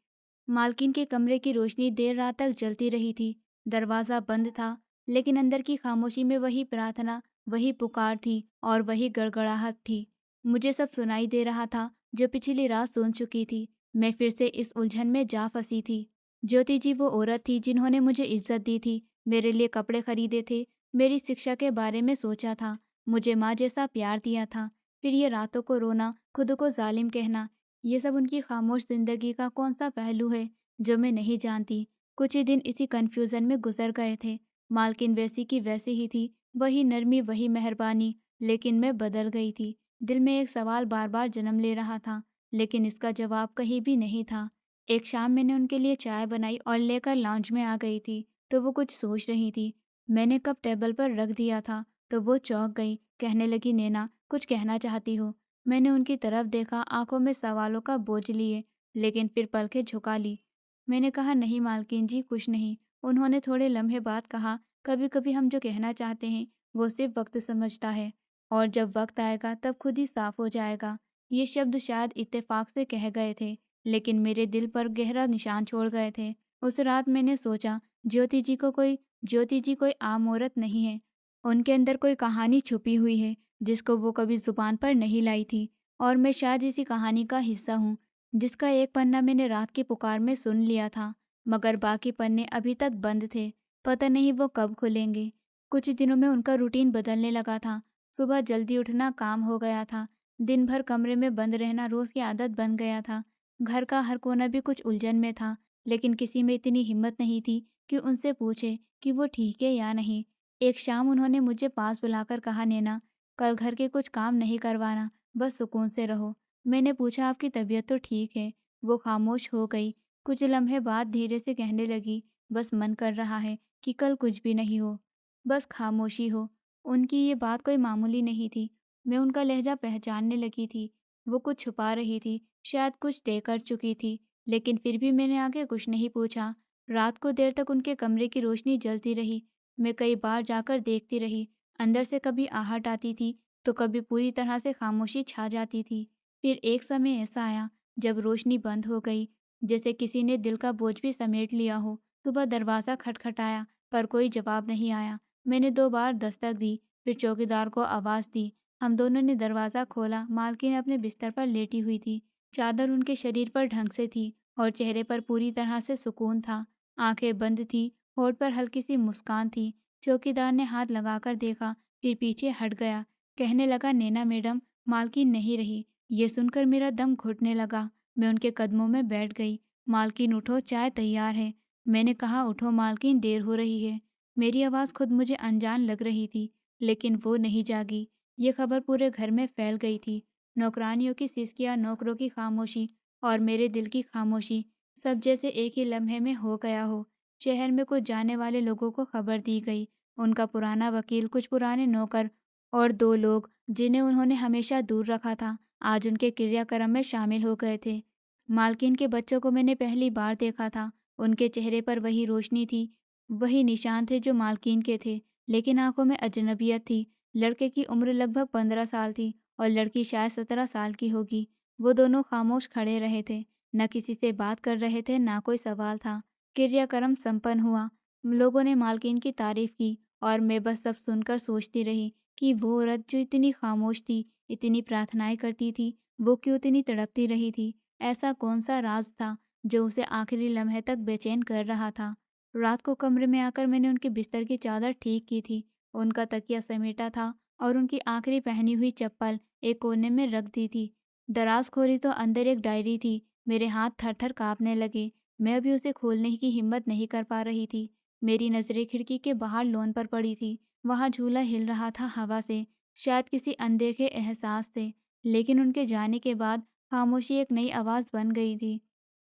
मालकिन के कमरे की रोशनी देर रात तक जलती रही थी। दरवाज़ा बंद था, लेकिन अंदर की खामोशी में वही प्रार्थना, वही पुकार थी और वही गड़गड़ाहट थी। मुझे सब सुनाई दे रहा था, जो पिछली रात सुन चुकी थी। मैं फिर से इस उलझन में जा फंसी थी। ज्योति जी वो औरत थी जिन्होंने मुझे इज्जत दी थी, मेरे लिए कपड़े खरीदे थे, मेरी शिक्षा के बारे में सोचा था, मुझे माँ जैसा प्यार दिया था। फिर ये रातों को रोना, खुद को जालिम कहना, ये सब उनकी खामोश जिंदगी का कौन सा पहलू है जो मैं नहीं जानती। कुछ ही दिन इसी कन्फ्यूज़न में गुजर गए थे। मालकिन वैसी की वैसी ही थी, वही नरमी, वही मेहरबानी, लेकिन मैं बदल गई थी। दिल में एक सवाल बार बार जन्म ले रहा था, लेकिन इसका जवाब कहीं भी नहीं था। एक शाम मैंने उनके लिए चाय बनाई और लेकर लाउंज में आ गई थी, तो वो कुछ सोच रही थी। मैंने कप टेबल पर रख दिया था, तो वो चौंक गई। कहने लगी, नैना, कुछ कहना चाहती हो? मैंने उनकी तरफ देखा, आंखों में सवालों का बोझ लिए, लेकिन फिर पलकें झुका ली। मैंने कहा, नहीं मालकिन जी, कुछ नहीं। उन्होंने थोड़े लम्हे बाद कहा, कभी कभी हम जो कहना चाहते हैं वो सिर्फ वक्त समझता है, और जब वक्त आएगा तब खुद ही साफ हो जाएगा। ये शब्द शायद इत्तेफाक से कह गए थे, लेकिन मेरे दिल पर गहरा निशान छोड़ गए थे। उस रात मैंने सोचा, ज्योति जी कोई आम औरत नहीं है। उनके अंदर कोई कहानी छुपी हुई है, जिसको वो कभी जुबान पर नहीं लाई थी, और मैं शायद इसी कहानी का हिस्सा हूँ, जिसका एक पन्ना मैंने रात की पुकार में सुन लिया था, मगर बाकी पन्ने अभी तक बंद थे। पता नहीं वो कब खुलेंगे। कुछ दिनों में उनका रूटीन बदलने लगा था। सुबह जल्दी उठना काम हो गया था। दिन भर कमरे में बंद रहना रोज की आदत बन गया था। घर का हर कोना भी कुछ उलझन में था, लेकिन किसी में इतनी हिम्मत नहीं थी कि उनसे पूछे कि वो ठीक है या नहीं। एक शाम उन्होंने मुझे पास बुलाकर कहा, नैना, कल घर के कुछ काम नहीं करवाना, बस सुकून से रहो। मैंने पूछा, आपकी तबीयत तो ठीक है? वो खामोश हो गई। कुछ लम्हे बाद धीरे से कहने लगी, बस मन कर रहा है कि कल कुछ भी नहीं हो, बस खामोशी हो। उनकी ये बात कोई मामूली नहीं थी। मैं उनका लहजा पहचानने लगी थी। वो कुछ छुपा रही थी, शायद कुछ तय कर चुकी थी, लेकिन फिर भी मैंने आगे कुछ नहीं पूछा। रात को देर तक उनके कमरे की रोशनी जलती रही। मैं कई बार जाकर देखती रही। अंदर से कभी आहट आती थी, तो कभी पूरी तरह से खामोशी छा जाती थी। फिर एक समय ऐसा आया जब रोशनी बंद हो गई, जैसे किसी ने दिल का बोझ भी समेट लिया हो। सुबह दरवाज़ा खटखटाया, पर कोई जवाब नहीं आया। मैंने 2 बार दस्तक दी, फिर चौकीदार को आवाज़ दी। हम दोनों ने दरवाज़ा खोला। मालकिन अपने बिस्तर पर लेटी हुई थी। चादर उनके शरीर पर ढंग से थी और चेहरे पर पूरी तरह से सुकून था। आंखें बंद थी, होठ पर हल्की सी मुस्कान थी। चौकीदार ने हाथ लगाकर देखा, फिर पीछे हट गया। कहने लगा, नैना मैडम, मालकिन नहीं रही। ये सुनकर मेरा दम घुटने लगा। मैं उनके कदमों में बैठ गई। मालकिन, उठो, चाय तैयार है। मैंने कहा, उठो मालकिन, देर हो रही है। मेरी आवाज़ खुद मुझे अनजान लग रही थी, लेकिन वो नहीं जागी। ये खबर पूरे घर में फैल गई थी। नौकरानियों की सिसकियाँ, नौकरों की खामोशी और मेरे दिल की खामोशी, सब जैसे एक ही लम्हे में हो गया हो। शहर में कुछ जाने वाले लोगों को खबर दी गई। उनका पुराना वकील, कुछ पुराने नौकर और 2 लोग जिन्हें उन्होंने हमेशा दूर रखा था, आज उनके क्रियाक्रम में शामिल हो गए थे। मालकिन के बच्चों को मैंने पहली बार देखा था। उनके चेहरे पर वही रोशनी थी, वही निशान थे जो मालकिन के थे, लेकिन आंखों में अजनबियत थी। लड़के की उम्र लगभग 15 साल थी और लड़की शायद 17 साल की होगी। वो दोनों खामोश खड़े रहे थे, न किसी से बात कर रहे थे, ना कोई सवाल था। क्रियाक्रम संपन्न हुआ। लोगों ने मालकिन की तारीफ की और मैं बस सब सुनकर सोचती रही कि वो औरत जो इतनी खामोश थी, इतनी प्रार्थनाएं करती थी, वो क्यों इतनी तड़पती रही थी? ऐसा कौन सा राज था जो उसे आखिरी लम्हे तक बेचैन कर रहा था? रात को कमरे में आकर मैंने उनके बिस्तर की चादर ठीक की थी। उनका तकिया समेटा था और उनकी आखिरी पहनी हुई चप्पल एक कोने में रख दी थी। दराज खोली तो अंदर एक डायरी थी। मेरे हाथ थर थर कांपने लगे। मैं अभी उसे खोलने की हिम्मत नहीं कर पा रही थी। मेरी नज़रें खिड़की के बाहर लॉन पर पड़ी थी। वहाँ झूला हिल रहा था हवा से, शायद किसी अनदेखे एहसास से। लेकिन उनके जाने के बाद खामोशी एक नई आवाज़ बन गई थी।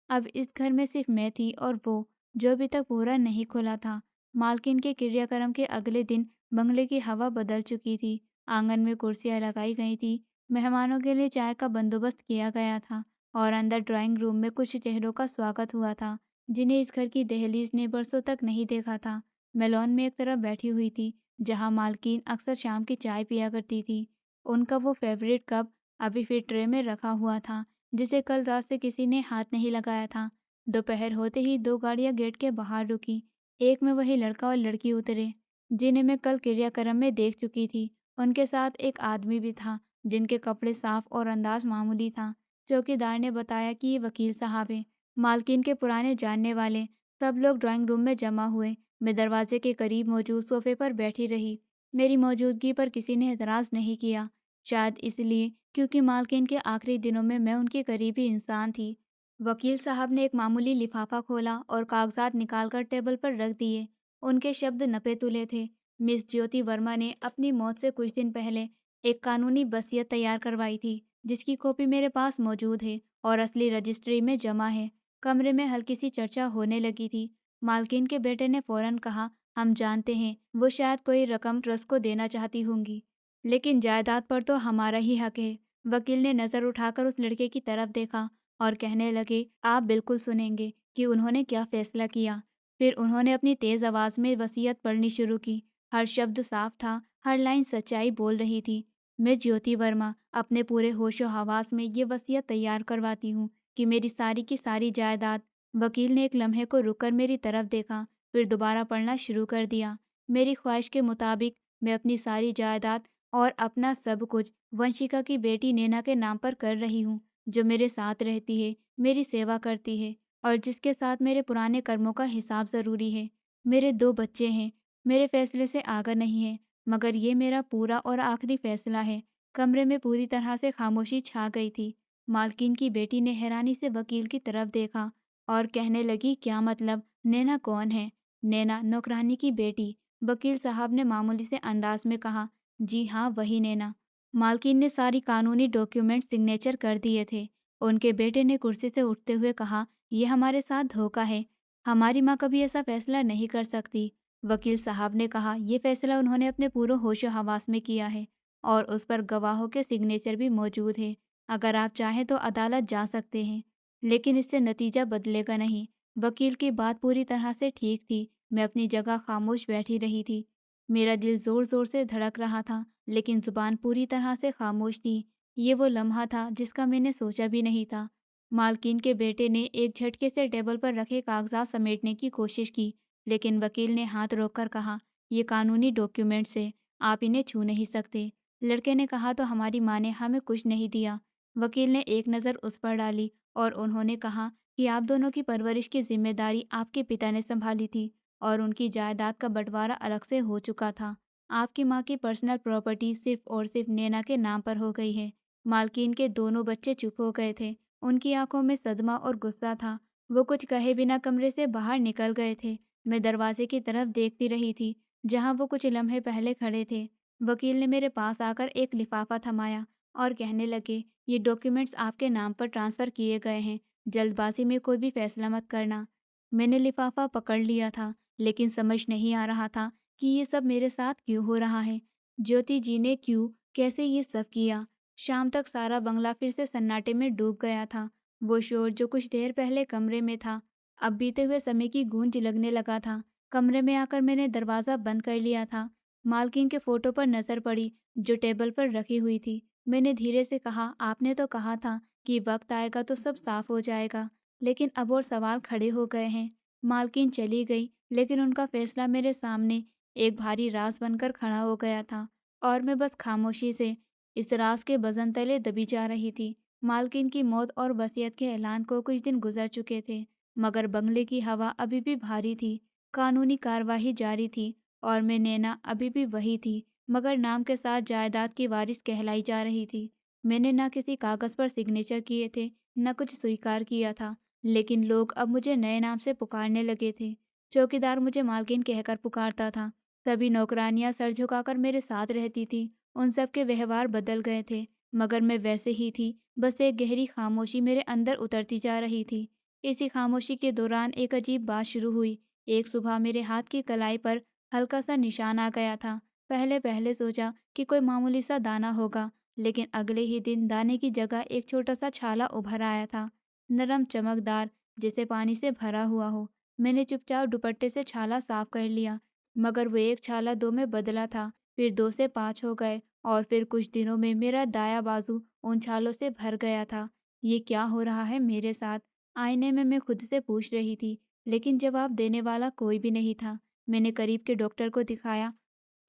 अब इस घर में सिर्फ मैं थी और वो, जो अभी तक पूरा नहीं खुला था। मालकिन के क्रियाक्रम के अगले दिन बंगले की हवा बदल चुकी थी। आंगन में कुर्सियां लगाई गई थी, मेहमानों के लिए चाय का बंदोबस्त किया गया था और अंदर ड्राइंग रूम में कुछ चेहरों का स्वागत हुआ था। जिन्हें इस घर की दहलीज ने बरसों तक नहीं देखा था। मैं लॉन में एक तरफ बैठी हुई थी, जहाँ मालकिन अक्सर शाम की चाय पिया करती थी। उनका वो फेवरेट कप अभी फिर ट्रे में रखा हुआ था, जिसे कल रात से किसी ने हाथ नहीं लगाया था। दोपहर होते ही दो गाड़ियां गेट के बाहर रुकी। एक में वही लड़का और लड़की उतरे, जिन्हें मैं कल क्रियाक्रम में देख चुकी थी। उनके साथ एक आदमी भी था, जिनके कपड़े साफ और अंदाज मामूली था। चौकीदार ने बताया कि ये वकील साहब हैं, मालकिन के पुराने जानने वाले। सब लोग ड्राइंग रूम में जमा हुए। मैं दरवाजे के करीब मौजूद सोफे पर बैठी रही। मेरी मौजूदगी पर किसी ने एतराज़ नहीं किया, शायद इसलिए क्योंकि मालकिन के आखिरी दिनों में मैं उनकी करीबी इंसान थी। वकील साहब ने एक मामूली लिफाफा खोला और कागजात निकालकर टेबल पर रख दिए। उनके शब्द नपे-तुले थे। मिस ज्योति वर्मा ने अपनी मौत से कुछ दिन पहले एक कानूनी वसीयत तैयार करवाई थी, जिसकी कॉपी मेरे पास मौजूद है और असली रजिस्ट्री में जमा है। कमरे में हल्की सी चर्चा होने लगी थी। मालकिन के बेटे ने फौरन कहा, हम जानते हैं वो शायद कोई रकम ट्रस्ट को देना चाहती होंगी, लेकिन जायदाद पर तो हमारा ही हक है। वकील ने नज़र उठाकर उस लड़के की तरफ देखा और कहने लगे, आप बिल्कुल सुनेंगे कि उन्होंने क्या फैसला किया। फिर उन्होंने अपनी तेज़ आवाज़ में वसीयत पढ़नी शुरू की। हर शब्द साफ था, हर लाइन सच्चाई बोल रही थी। मैं ज्योति वर्मा अपने पूरे होशो हवास में ये वसीयत तैयार करवाती हूँ कि मेरी सारी की सारी जायदाद। वकील ने एक लम्हे को रुककर मेरी तरफ देखा, फिर दोबारा पढ़ना शुरू कर दिया। मेरी ख्वाहिश के मुताबिक मैं अपनी सारी जायदाद और अपना सब कुछ वंशिका की बेटी नैना के नाम पर कर रही हूँ, जो मेरे साथ रहती है, मेरी सेवा करती है और जिसके साथ मेरे पुराने कर्मों का हिसाब ज़रूरी है। मेरे 2 बच्चे हैं, मेरे फैसले से आगा नहीं है, मगर ये मेरा पूरा और आखिरी फैसला है। कमरे में पूरी तरह से खामोशी छा गई थी। मालकिन की बेटी ने हैरानी से वकील की तरफ देखा और कहने लगी, क्या मतलब? नैना कौन है? नैना नौकरानी की बेटी, वकील साहब ने मामूली से अंदाज में कहा। जी हाँ, वही नैना। मालकिन ने सारी कानूनी डॉक्यूमेंट सिग्नेचर कर दिए थे। उनके बेटे ने कुर्सी से उठते हुए कहा, यह हमारे साथ धोखा है। हमारी माँ कभी ऐसा फैसला नहीं कर सकती। वकील साहब ने कहा, यह फैसला उन्होंने अपने पूरे होशो हवास में किया है और उस पर गवाहों के सिग्नेचर भी मौजूद है। अगर आप चाहें तो अदालत जा सकते हैं, लेकिन इससे नतीजा बदलेगा नहीं। वकील की बात पूरी तरह से ठीक थी। मैं अपनी जगह खामोश बैठी रही थी। मेरा दिल जोर जोर से धड़क रहा था, लेकिन जुबान पूरी तरह से खामोश थी। ये वो लम्हा था जिसका मैंने सोचा भी नहीं था। मालकिन के बेटे ने एक झटके से टेबल पर रखे कागजात समेटने की कोशिश की, लेकिन वकील ने हाथ रोककर कहा, ये कानूनी डॉक्यूमेंट्स है, आप इन्हें छू नहीं सकते। लड़के ने कहा, तो हमारी माँ ने हमें कुछ नहीं दिया। वकील ने एक नज़र उस पर डाली और उन्होंने कहा कि आप दोनों की परवरिश की जिम्मेदारी आपके पिता ने संभाली थी और उनकी जायदाद का बंटवारा अलग से हो चुका था। आपकी माँ की पर्सनल प्रॉपर्टी सिर्फ और सिर्फ नैना के नाम पर हो गई है। मालकिन के दोनों बच्चे चुप हो गए थे। उनकी आंखों में सदमा और गुस्सा था। वो कुछ कहे बिना कमरे से बाहर निकल गए थे। मैं दरवाजे की तरफ देखती रही थी, जहाँ वो कुछ लम्हे पहले खड़े थे। वकील ने मेरे पास आकर एक लिफाफा थमाया और कहने लगे, ये डॉक्यूमेंट्स आपके नाम पर ट्रांसफ़र किए गए हैं। जल्दबाजी में कोई भी फैसला मत करना। मैंने लिफाफा पकड़ लिया था, लेकिन समझ नहीं आ रहा था कि ये सब मेरे साथ क्यों हो रहा है। ज्योति जी ने क्यों, कैसे ये सब किया? शाम तक सारा बंगला फिर से सन्नाटे में डूब गया था। वो शोर जो कुछ देर पहले कमरे में था, अब बीते हुए समय की गूंज लगने लगा था। कमरे में आकर मैंने दरवाज़ा बंद कर लिया था। मालकिन के फ़ोटो पर नज़र पड़ी, जो टेबल पर रखी हुई थी। मैंने धीरे से कहा, आपने तो कहा था कि वक्त आएगा तो सब साफ हो जाएगा, लेकिन अब और सवाल खड़े हो गए हैं। मालकिन चली गई, लेकिन उनका फैसला मेरे सामने एक भारी राज बनकर खड़ा हो गया था और मैं बस खामोशी से इस राज के वजन तले दबी जा रही थी। मालकिन की मौत और वसीयत के ऐलान को कुछ दिन गुजर चुके थे, मगर बंगले की हवा अभी भी भारी थी। कानूनी कार्यवाही जारी थी और मैं नैना अभी भी वही थी, मगर नाम के साथ जायदाद की वारिस कहलाई जा रही थी। मैंने ना किसी कागज़ पर सिग्नेचर किए थे, न कुछ स्वीकार किया था, लेकिन लोग अब मुझे नए नाम से पुकारने लगे थे। चौकीदार मुझे मालकिन कहकर पुकारता था। सभी नौकरानियां सर झुकाकर मेरे साथ रहती थी। उन सब के व्यवहार बदल गए थे, मगर मैं वैसे ही थी। बस एक गहरी खामोशी मेरे अंदर उतरती जा रही थी। इसी खामोशी के दौरान एक अजीब बात शुरू हुई। एक सुबह मेरे हाथ की कलाई पर हल्का सा निशान आ गया था। पहले पहले सोचा कि कोई मामूली सा दाना होगा, लेकिन अगले ही दिन दाने की जगह एक छोटा सा छाला उभर आया था। नरम, चमकदार, जैसे पानी से भरा हुआ हो। मैंने चुपचाप दुपट्टे से छाला साफ कर लिया, मगर वो एक छाला 2 में बदला था, फिर 2 से 5 हो गए और फिर कुछ दिनों में मेरा दायाँ बाजू उन छालों से भर गया था। ये क्या हो रहा है मेरे साथ? आईने में मैं खुद से पूछ रही थी, लेकिन जवाब देने वाला कोई भी नहीं था। मैंने करीब के डॉक्टर को दिखाया,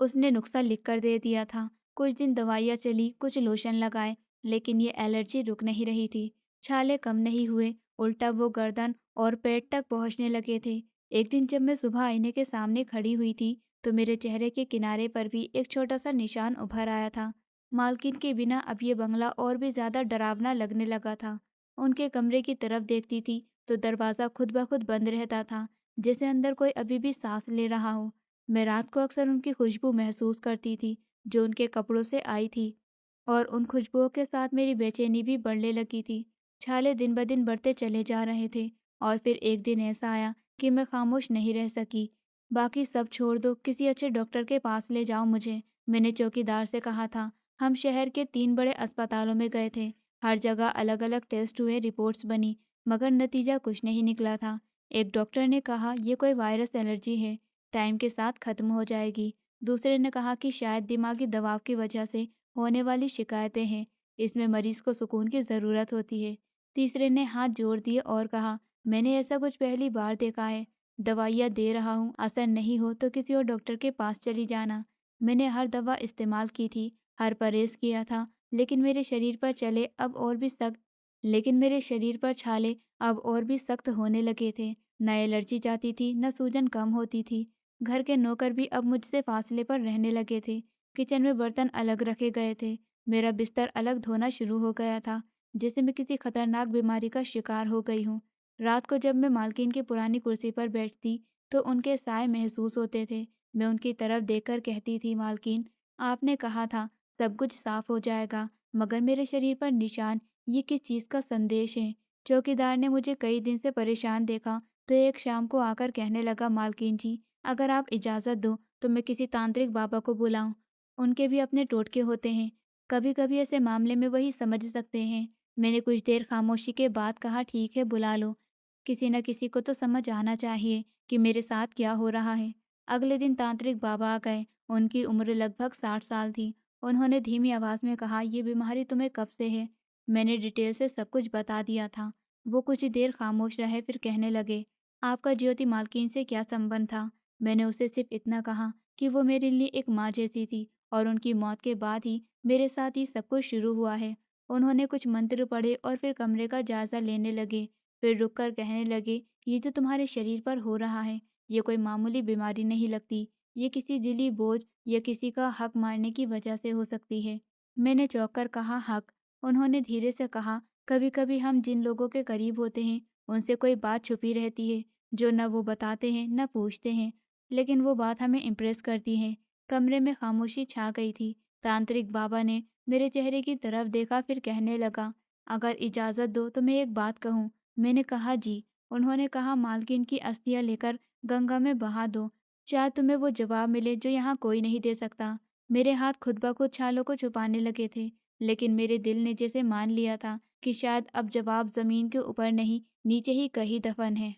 उसने नुस्खा लिख कर दे दिया था। कुछ दिन दवाइयाँ चली, कुछ लोशन लगाए, लेकिन ये एलर्जी रुक नहीं रही थी। छाले कम नहीं हुए, उल्टा वो गर्दन और पेट तक पहुँचने लगे थे। एक दिन जब मैं सुबह आईने के सामने खड़ी हुई थी, तो मेरे चेहरे के किनारे पर भी एक छोटा-सा निशान उभर आया था। मालकिन के बिना अब ये बंगला और भी ज़्यादा डरावना लगने लगा था। उनके कमरे की तरफ देखती थी, तो दरवाज़ा खुद ब खुद बंद रहता था, जैसे अंदर कोई अभी भी सांस ले रहा हो। मैं रात को अक्सर उनकी खुशबू महसूस करती थी, जो उनके कपड़ों से आई थी, और उन खुशबुओं के साथ मेरी बेचैनी भी बढ़ने लगी थी। छाले दिन ब दिन बढ़ते चले जा रहे थे और फिर एक दिन ऐसा आया कि मैं खामोश नहीं रह सकी। बाकी सब छोड़ दो, किसी अच्छे डॉक्टर के पास ले जाओ मुझे, मैंने चौकीदार से कहा था। हम शहर के 3 बड़े अस्पतालों में गए थे। हर जगह अलग-अलग टेस्ट हुए, रिपोर्ट्स बनी, मगर नतीजा कुछ नहीं निकला था। एक डॉक्टर ने कहा, ये कोई वायरस एलर्जी है, टाइम के साथ खत्म हो जाएगी। दूसरे ने कहा कि शायद दिमागी दबाव की वजह से होने वाली शिकायतें हैं, इसमें मरीज को सुकून की ज़रूरत होती है। तीसरे ने हाथ जोड़ दिए और कहा, मैंने ऐसा कुछ पहली बार देखा है, दवाइयाँ दे रहा हूँ, असर नहीं हो तो किसी और डॉक्टर के पास चली जाना। मैंने हर दवा इस्तेमाल की थी, हर परहेज़ किया था, लेकिन मेरे शरीर पर चले अब और भी सख्त लेकिन मेरे शरीर पर छाले अब और भी सख्त होने लगे थे। न एलर्जी जाती थी, न सूजन कम होती थी। घर के नौकर भी अब मुझसे फासले पर रहने लगे थे। किचन में बर्तन अलग रखे गए थे। मेरा बिस्तर अलग धोना शुरू हो गया था, जैसे मैं किसी खतरनाक बीमारी का शिकार हो गई हूँ। रात को जब मैं मालकिन की पुरानी कुर्सी पर बैठती, तो उनके साए महसूस होते थे। मैं उनकी तरफ देखकर कहती थी, मालकिन, आपने कहा था सब कुछ साफ हो जाएगा, मगर मेरे शरीर पर निशान, ये किस चीज़ का संदेश है? चौकीदार ने मुझे कई दिन से परेशान देखा, तो एक शाम को आकर कहने लगा, मालकिन जी, अगर आप इजाज़त दो तो मैं किसी तांत्रिक बाबा को बुलाऊं। उनके भी अपने टोटके होते हैं, कभी कभी ऐसे मामले में वही समझ सकते हैं। मैंने कुछ देर खामोशी के बाद कहा, ठीक है, बुला लो, किसी न किसी को तो समझ आना चाहिए कि मेरे साथ क्या हो रहा है। अगले दिन तांत्रिक बाबा आ गए। उनकी उम्र लगभग 60 साल थी। उन्होंने धीमी आवाज़ में कहा, ये बीमारी तुम्हें कब से है? मैंने डिटेल से सब कुछ बता दिया था। वो कुछ देर खामोश रहे, फिर कहने लगे, आपका ज्योति मालकिन से क्या संबंध था? मैंने उसे सिर्फ इतना कहा कि वो मेरे लिए एक माँ जैसी थी और उनकी मौत के बाद ही मेरे साथ ही सब कुछ शुरू हुआ है। उन्होंने कुछ मंत्र पढ़े और फिर कमरे का जायजा लेने लगे। फिर रुककर कहने लगे, ये जो तुम्हारे शरीर पर हो रहा है, ये कोई मामूली बीमारी नहीं लगती। ये किसी दिली बोझ या किसी का हक मारने की वजह से हो सकती है। मैंने चौंक कर कहा, हक? उन्होंने धीरे से कहा, कभी-कभी हम जिन लोगों के करीब होते हैं, उनसे कोई बात छुपी रहती है, जो न वो बताते हैं, न पूछते हैं, लेकिन वो बात हमें इम्प्रेस करती है। कमरे में खामोशी छा गई थी। तांत्रिक बाबा ने मेरे चेहरे की तरफ देखा, फिर कहने लगा, अगर इजाज़त दो तो मैं एक बात कहूँ। मैंने कहा, जी। उन्होंने कहा, मालकिन की अस्थियाँ लेकर गंगा में बहा दो। शायद तुम्हें वो जवाब मिले जो यहाँ कोई नहीं दे सकता। मेरे हाथ खुद ब खुद छालों को छुपाने लगे थे, लेकिन मेरे दिल ने जैसे मान लिया था कि शायद अब जवाब ज़मीन के ऊपर नहीं, नीचे ही कहीं दफन है।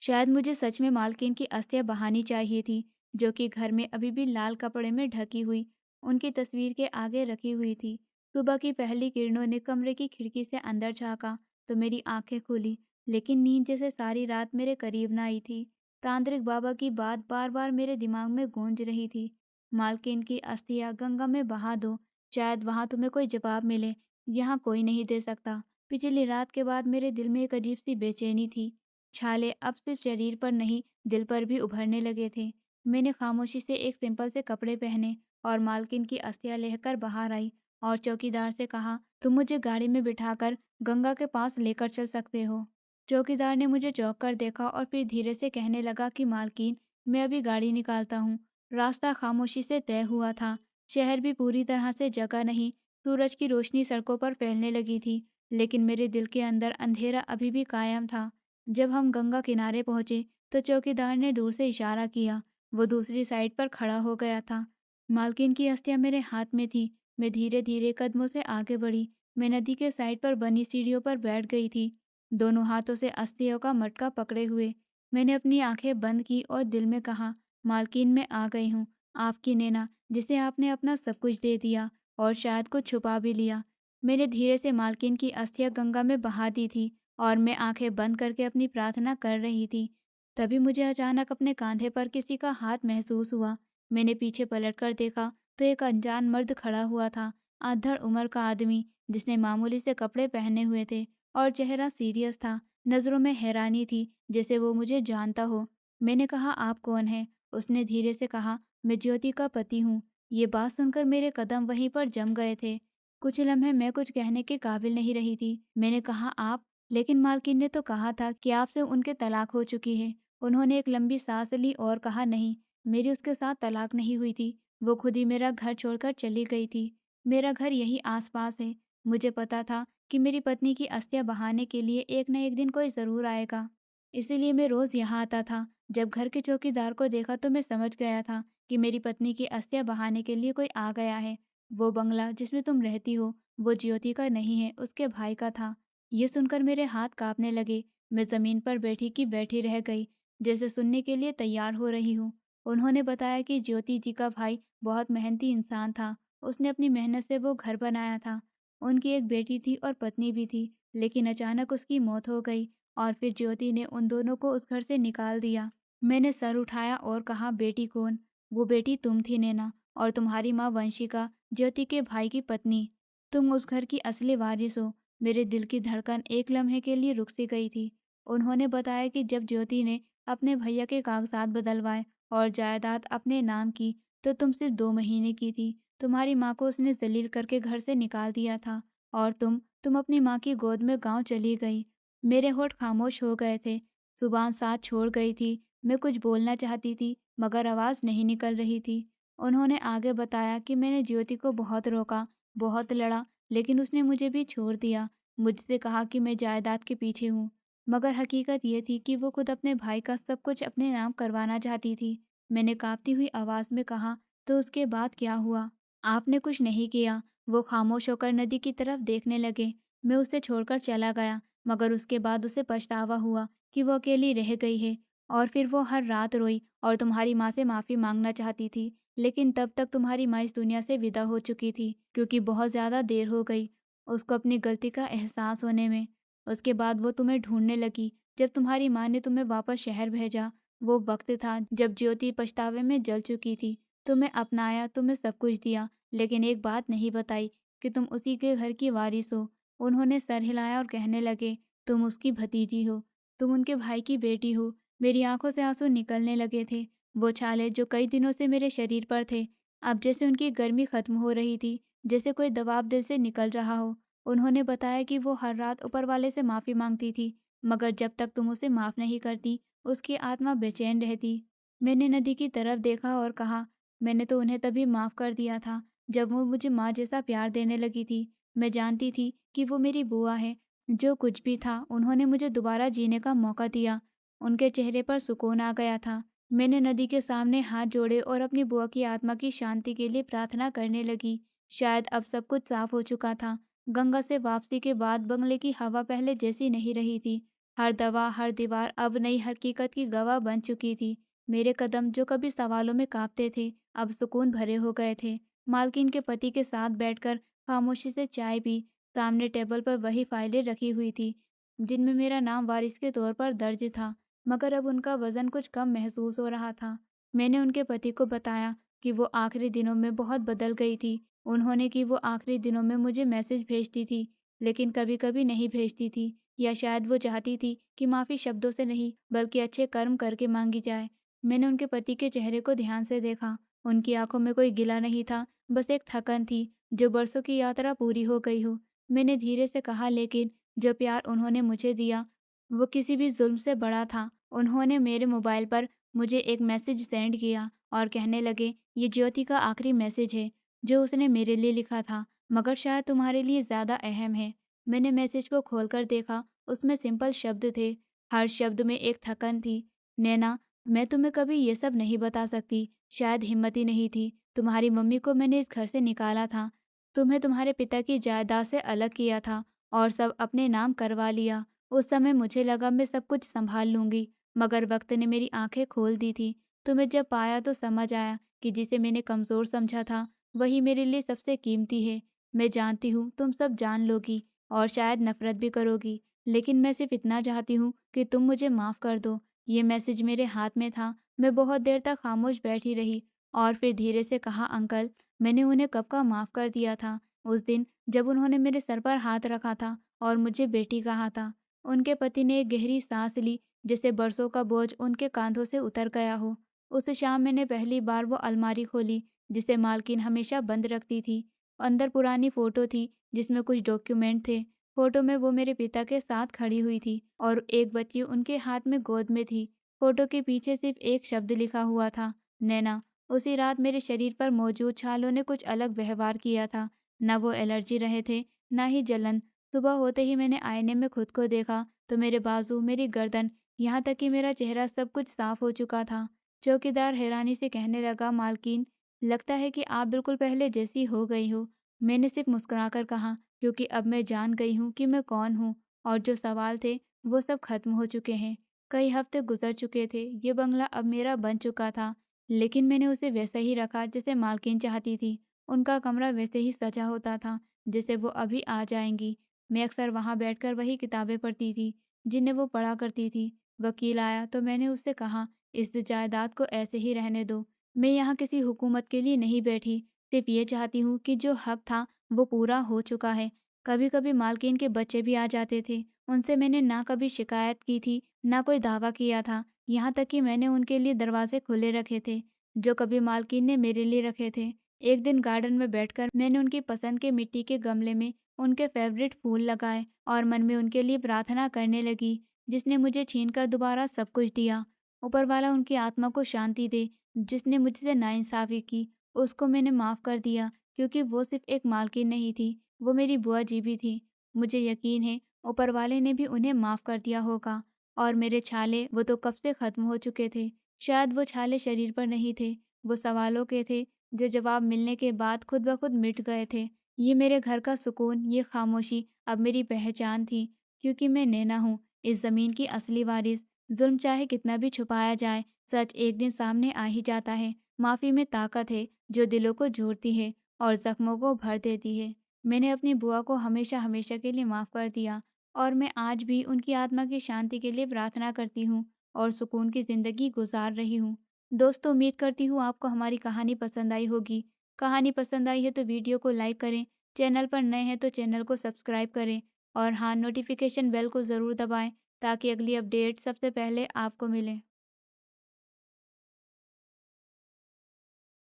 शायद मुझे सच में मालकिन की अस्थियाँ बहानी चाहिए थी, जो कि घर में अभी भी लाल कपड़े में ढकी हुई उनकी तस्वीर के आगे रखी हुई थी। सुबह की पहली किरणों ने कमरे की खिड़की से अंदर झाँका, तो मेरी आंखें खुली, लेकिन नींद जैसे सारी रात मेरे करीब न आई थी। तांत्रिक बाबा की बात बार-बार मेरे दिमाग में गूंज रही थी। मालकिन की अस्थियाँ गंगा में बहा दो, शायद वहाँ तुम्हें कोई जवाब मिले, यहाँ कोई नहीं दे सकता। पिछली रात के बाद मेरे दिल में एक अजीब-सी बेचैनी थी। छाले अब सिर्फ शरीर पर नहीं, दिल पर भी उभरने लगे थे। मैंने खामोशी से एक सिंपल से कपड़े पहने और मालकिन की अस्थियाँ लेकर बाहर आई और चौकीदार से कहा, तुम मुझे गाड़ी में बिठाकर गंगा के पास लेकर चल सकते हो। चौकीदार ने मुझे चौंक कर देखा और फिर धीरे से कहने लगा कि मालकिन, मैं अभी गाड़ी निकालता हूँ। रास्ता खामोशी से तय हुआ था। शहर भी पूरी तरह से जगा नहीं, सूरज की रोशनी सड़कों पर फैलने लगी थी, लेकिन मेरे दिल के अंदर अंधेरा अभी भी कायम था। जब हम गंगा किनारे पहुंचे, तो चौकीदार ने दूर से इशारा किया। वो दूसरी साइड पर खड़ा हो गया था। मालकिन की अस्थियां मेरे हाथ में थी। मैं धीरे धीरे कदमों से आगे बढ़ी। मैं नदी के साइड पर बनी सीढ़ियों पर बैठ गई थी। दोनों हाथों से अस्थियों का मटका पकड़े हुए। मैंने अपनी आंखें बंद की और दिल में कहा, मालकिन मैं आ गई हूँ, आपकी नैना, जिसे आपने अपना सब कुछ दे दिया और शायद कुछ छुपा भी लिया। मैंने धीरे से मालकिन की अस्थियां गंगा में बहा दी थी और मैं आंखें बंद करके अपनी प्रार्थना कर रही थी। तभी मुझे अचानक अपने कांधे पर किसी का हाथ महसूस हुआ। मैंने पीछे पलटकर देखा तो एक अनजान मर्द खड़ा हुआ था, अधड़ उम्र का आदमी जिसने मामूली से कपड़े पहने हुए थे और चेहरा सीरियस था। नजरों में हैरानी थी, जैसे वो मुझे जानता हो। मैंने कहा, आप कौन हैं? उसने धीरे से कहा, मैं ज्योति का पति हूँ। ये बात सुनकर मेरे कदम वहीं पर जम गए थे। कुछ लम्हे मैं कुछ कहने के काबिल नहीं रही थी। मैंने कहा, आप? लेकिन मालकिन ने तो कहा था कि आपसे उनके तलाक हो चुकी है। उन्होंने एक लंबी सांस ली और कहा, नहीं, मेरी उसके साथ तलाक नहीं हुई थी। वो खुद ही मेरा घर छोड़कर चली गई थी। मेरा घर यही आसपास है। मुझे पता था कि मेरी पत्नी की अस्थियां बहाने के लिए एक न एक दिन कोई ज़रूर आएगा। इसीलिए मैं रोज़ यहाँ आता था। जब घर के चौकीदार को देखा तो मैं समझ गया था कि मेरी पत्नी की अस्थियां बहाने के लिए कोई आ गया है। वो बंगला जिसमें तुम रहती हो, वो ज्योति का नहीं है, उसके भाई का था। ये सुनकर मेरे हाथ कांपने लगे। मैं ज़मीन पर बैठी की बैठी रह गई, जैसे सुनने के लिए तैयार हो रही हूँ। उन्होंने बताया कि ज्योति जी का भाई बहुत मेहनती इंसान था। उसने अपनी मेहनत से वो घर बनाया था। उनकी एक बेटी थी और पत्नी भी थी, लेकिन अचानक उसकी मौत हो गई और फिर ज्योति ने उन दोनों को उस घर से निकाल दिया। मैंने सर उठाया और कहा, बेटी कौन? वो बेटी तुम थी नैना, और तुम्हारी माँ वंशिका, ज्योति के भाई की पत्नी। तुम उस घर की असली वारिस हो। मेरे दिल की धड़कन एक लम्हे के लिए रुक सी गई थी। उन्होंने बताया कि जब ज्योति ने अपने भैया के कागजात बदलवाए और जायदाद अपने नाम की, तो तुम सिर्फ 2 महीने की थी। तुम्हारी माँ को उसने जलील करके घर से निकाल दिया था और तुम अपनी माँ की गोद में गाँव चली गई। मेरे होठ खामोश हो गए थे। जुबान साथ छोड़ गई थी। मैं कुछ बोलना चाहती थी, मगर आवाज़ नहीं निकल रही थी। उन्होंने आगे बताया कि मैंने ज्योति को बहुत रोका, बहुत लड़ा, लेकिन उसने मुझे भी छोड़ दिया। मुझसे कहा कि मैं जायदाद के पीछे हूँ, मगर हकीकत ये थी कि वो खुद अपने भाई का सब कुछ अपने नाम करवाना चाहती थी। मैंने काँपती हुई आवाज़ में कहा, तो उसके बाद क्या हुआ? आपने कुछ नहीं किया। वो खामोश होकर नदी की तरफ देखने लगे। मैं उसे छोड़कर चला गया, मगर उसके बाद उसे पछतावा हुआ कि वो अकेली रह गई है। और फिर वो हर रात रोई और तुम्हारी माँ से माफ़ी मांगना चाहती थी, लेकिन तब तक तुम्हारी माँ इस दुनिया से विदा हो चुकी थी, क्योंकि बहुत ज़्यादा देर हो गई उसको अपनी गलती का एहसास होने में। उसके बाद वो तुम्हें ढूंढने लगी। जब तुम्हारी माँ ने तुम्हें वापस शहर भेजा, वो वक्त था जब ज्योति पछतावे में जल चुकी थी। तुम्हें अपनाया, तुम्हें सब कुछ दिया, लेकिन एक बात नहीं बताई कि तुम उसी के घर की वारिस हो। उन्होंने सर हिलाया और कहने लगे, तुम उसकी भतीजी हो, तुम उनके भाई की बेटी हो। मेरी आंखों से आंसू निकलने लगे थे। वो छाले जो कई दिनों से मेरे शरीर पर थे, अब जैसे उनकी गर्मी खत्म हो रही थी, जैसे कोई दबाव दिल से निकल रहा हो। उन्होंने बताया कि वो हर रात ऊपर वाले से माफ़ी मांगती थी, मगर जब तक तुम उसे माफ़ नहीं करती, उसकी आत्मा बेचैन रहती। मैंने नदी की तरफ देखा और कहा, मैंने तो उन्हें तभी माफ़ कर दिया था जब वो मुझे माँ जैसा प्यार देने लगी थी। मैं जानती थी कि वो मेरी बुआ है। जो कुछ भी था, उन्होंने मुझे दोबारा जीने का मौका दिया। उनके चेहरे पर सुकून आ गया था। मैंने नदी के सामने हाथ जोड़े और अपनी बुआ की आत्मा की शांति के लिए प्रार्थना करने लगी। शायद अब सब कुछ साफ हो चुका था। गंगा से वापसी के बाद बंगले की हवा पहले जैसी नहीं रही थी। हर दवा, हर दीवार अब नई हकीकत की गवाह बन चुकी थी। मेरे कदम जो कभी सवालों में कांपते थे, अब सुकून भरे हो गए थे। मालकिन के पति के साथ बैठकर खामोशी से चाय पी। सामने टेबल पर वही फाइलें रखी हुई थी, जिनमें मेरा नाम वारिस के तौर पर दर्ज था, मगर अब उनका वज़न कुछ कम महसूस हो रहा था। मैंने उनके पति को बताया कि वो आखिरी दिनों में बहुत बदल गई थी। उन्होंने कि वो आखिरी दिनों में मुझे मैसेज भेजती थी, लेकिन कभी-कभी नहीं भेजती थी, या शायद वो चाहती थी कि माफ़ी शब्दों से नहीं, बल्कि अच्छे कर्म करके माँगी जाए। मैंने उनके पति के चेहरे को ध्यान से देखा। उनकी आँखों में कोई गिला नहीं था, बस एक थकन थी, जो बरसों की यात्रा पूरी हो गई हो। मैंने धीरे से कहा, लेकिन जो प्यार उन्होंने मुझे दिया, वो किसी भी ज़ुल्म से बड़ा था। उन्होंने मेरे मोबाइल पर मुझे एक मैसेज सेंड किया और कहने लगे, ये ज्योति का आखिरी मैसेज है, जो उसने मेरे लिए लिखा था, मगर शायद तुम्हारे लिए ज़्यादा अहम है। मैंने मैसेज को खोलकर देखा, उसमें सिंपल शब्द थे, हर शब्द में एक थकन थी। नैना, मैं तुम्हें कभी ये सब नहीं बता सकती, शायद हिम्मत ही नहीं थी। तुम्हारी मम्मी को मैंने इस घर से निकाला था, तुम्हें तुम्हारे पिता की जायदाद से अलग किया था और सब अपने नाम करवा लिया। उस समय मुझे लगा मैं सब कुछ सँभाल लूँगी, मगर वक़्त ने मेरी आँखें खोल दी थी। तुम्हें जब पाया तो समझ आया कि जिसे मैंने कमज़ोर समझा था, वही मेरे लिए सबसे कीमती है। मैं जानती हूँ तुम सब जान लोगी और शायद नफ़रत भी करोगी, लेकिन मैं सिर्फ़ इतना चाहती हूँ कि तुम मुझे माफ़ कर दो। ये मैसेज मेरे हाथ में था। मैं बहुत देर तक खामोश बैठी रही और फिर धीरे से कहा, अंकल, मैंने उन्हें कब का माफ़ कर दिया था। उस दिन जब उन्होंने मेरे सर पर हाथ रखा था और मुझे बेटी कहा था। उनके पति ने एक गहरी सांस ली, जैसे बरसों का बोझ उनके कांधों से उतर गया हो। उस शाम मैंने पहली बार वो अलमारी खोली जिसे मालकिन हमेशा बंद रखती थी। अंदर पुरानी फोटो थी जिसमें कुछ डॉक्यूमेंट थे। फोटो में वो मेरे पिता के साथ खड़ी हुई थी और एक बच्ची उनके हाथ में गोद में थी। फोटो के पीछे सिर्फ एक शब्द लिखा हुआ था, नैना। उसी रात मेरे शरीर पर मौजूद छालों ने कुछ अलग व्यवहार किया था। ना वो एलर्जी रहे थे, ना ही जलन। सुबह होते ही मैंने आईने में खुद को देखा तो मेरे बाजू, मेरी गर्दन, यहाँ तक कि मेरा चेहरा सब कुछ साफ हो चुका था। चौकीदार हैरानी से कहने लगा, मालकिन, लगता है कि आप बिल्कुल पहले जैसी हो गई हो। मैंने सिर्फ मुस्कुराकर कहा, क्योंकि अब मैं जान गई हूँ कि मैं कौन हूँ और जो सवाल थे वो सब खत्म हो चुके हैं। कई हफ्ते गुजर चुके थे, ये बंगला अब मेरा बन चुका था, लेकिन मैंने उसे वैसा ही रखा जैसे मालकिन चाहती थी। उनका कमरा वैसे ही सजा होता था जैसे वो अभी आ जाएंगी। मैं अक्सर वहाँ बैठकर वही किताबें पढ़ती थी जिन्हें वो पढ़ा करती थी। वकील आया तो मैंने उससे कहा, इस जायदाद को ऐसे ही रहने दो। मैं यहाँ किसी हुकूमत के लिए नहीं बैठी, सिर्फ ये चाहती हूँ कि जो हक था वो पूरा हो चुका है। कभी कभी मालकिन के बच्चे भी आ जाते थे। उनसे मैंने ना कभी शिकायत की थी, ना कोई दावा किया था। यहाँ तक कि मैंने उनके लिए दरवाजे खुले रखे थे, जो कभी मालकिन ने मेरे लिए रखे थे। एक दिन गार्डन में बैठकर मैंने उनकी पसंद के मिट्टी के गमले में उनके फेवरेट फूल लगाए और मन में उनके लिए प्रार्थना करने लगी, जिसने मुझे छीनकर दोबारा सब कुछ दिया। ऊपर वाला उनकी आत्मा को शांति दे। जिसने मुझसे नाइंसाफ़ी की, उसको मैंने माफ़ कर दिया, क्योंकि वो सिर्फ़ एक मालकिन नहीं थी, वो मेरी बुआ जी भी थी। मुझे यकीन है ऊपर वाले ने भी उन्हें माफ़ कर दिया होगा। और मेरे छाले, वो तो कब से ख़त्म हो चुके थे। शायद वो छाले शरीर पर नहीं थे, वो सवालों के थे, जो जवाब मिलने के बाद खुद ब खुद मिट गए थे। ये मेरे घर का सुकून, ये खामोशी अब मेरी पहचान थी, क्योंकि मैं नैना हूँ, इस ज़मीन की असली वारिस। ज़ुल्म चाहे कितना भी छुपाया जाए, सच एक दिन सामने आ ही जाता है। माफ़ी में ताकत है जो दिलों को जोड़ती है और ज़ख्मों को भर देती है। मैंने अपनी बुआ को हमेशा हमेशा के लिए माफ़ कर दिया और मैं आज भी उनकी आत्मा की शांति के लिए प्रार्थना करती हूँ और सुकून की ज़िंदगी गुजार रही हूँ। दोस्तों, उम्मीद करती हूँ आपको हमारी कहानी पसंद आई होगी। कहानी पसंद आई है तो वीडियो को लाइक करें, चैनल पर नए हैं तो चैनल को सब्सक्राइब करें और हाँ, नोटिफिकेशन बेल को ज़रूर दबाएं ताकि अगली अपडेट सबसे पहले आपको मिले।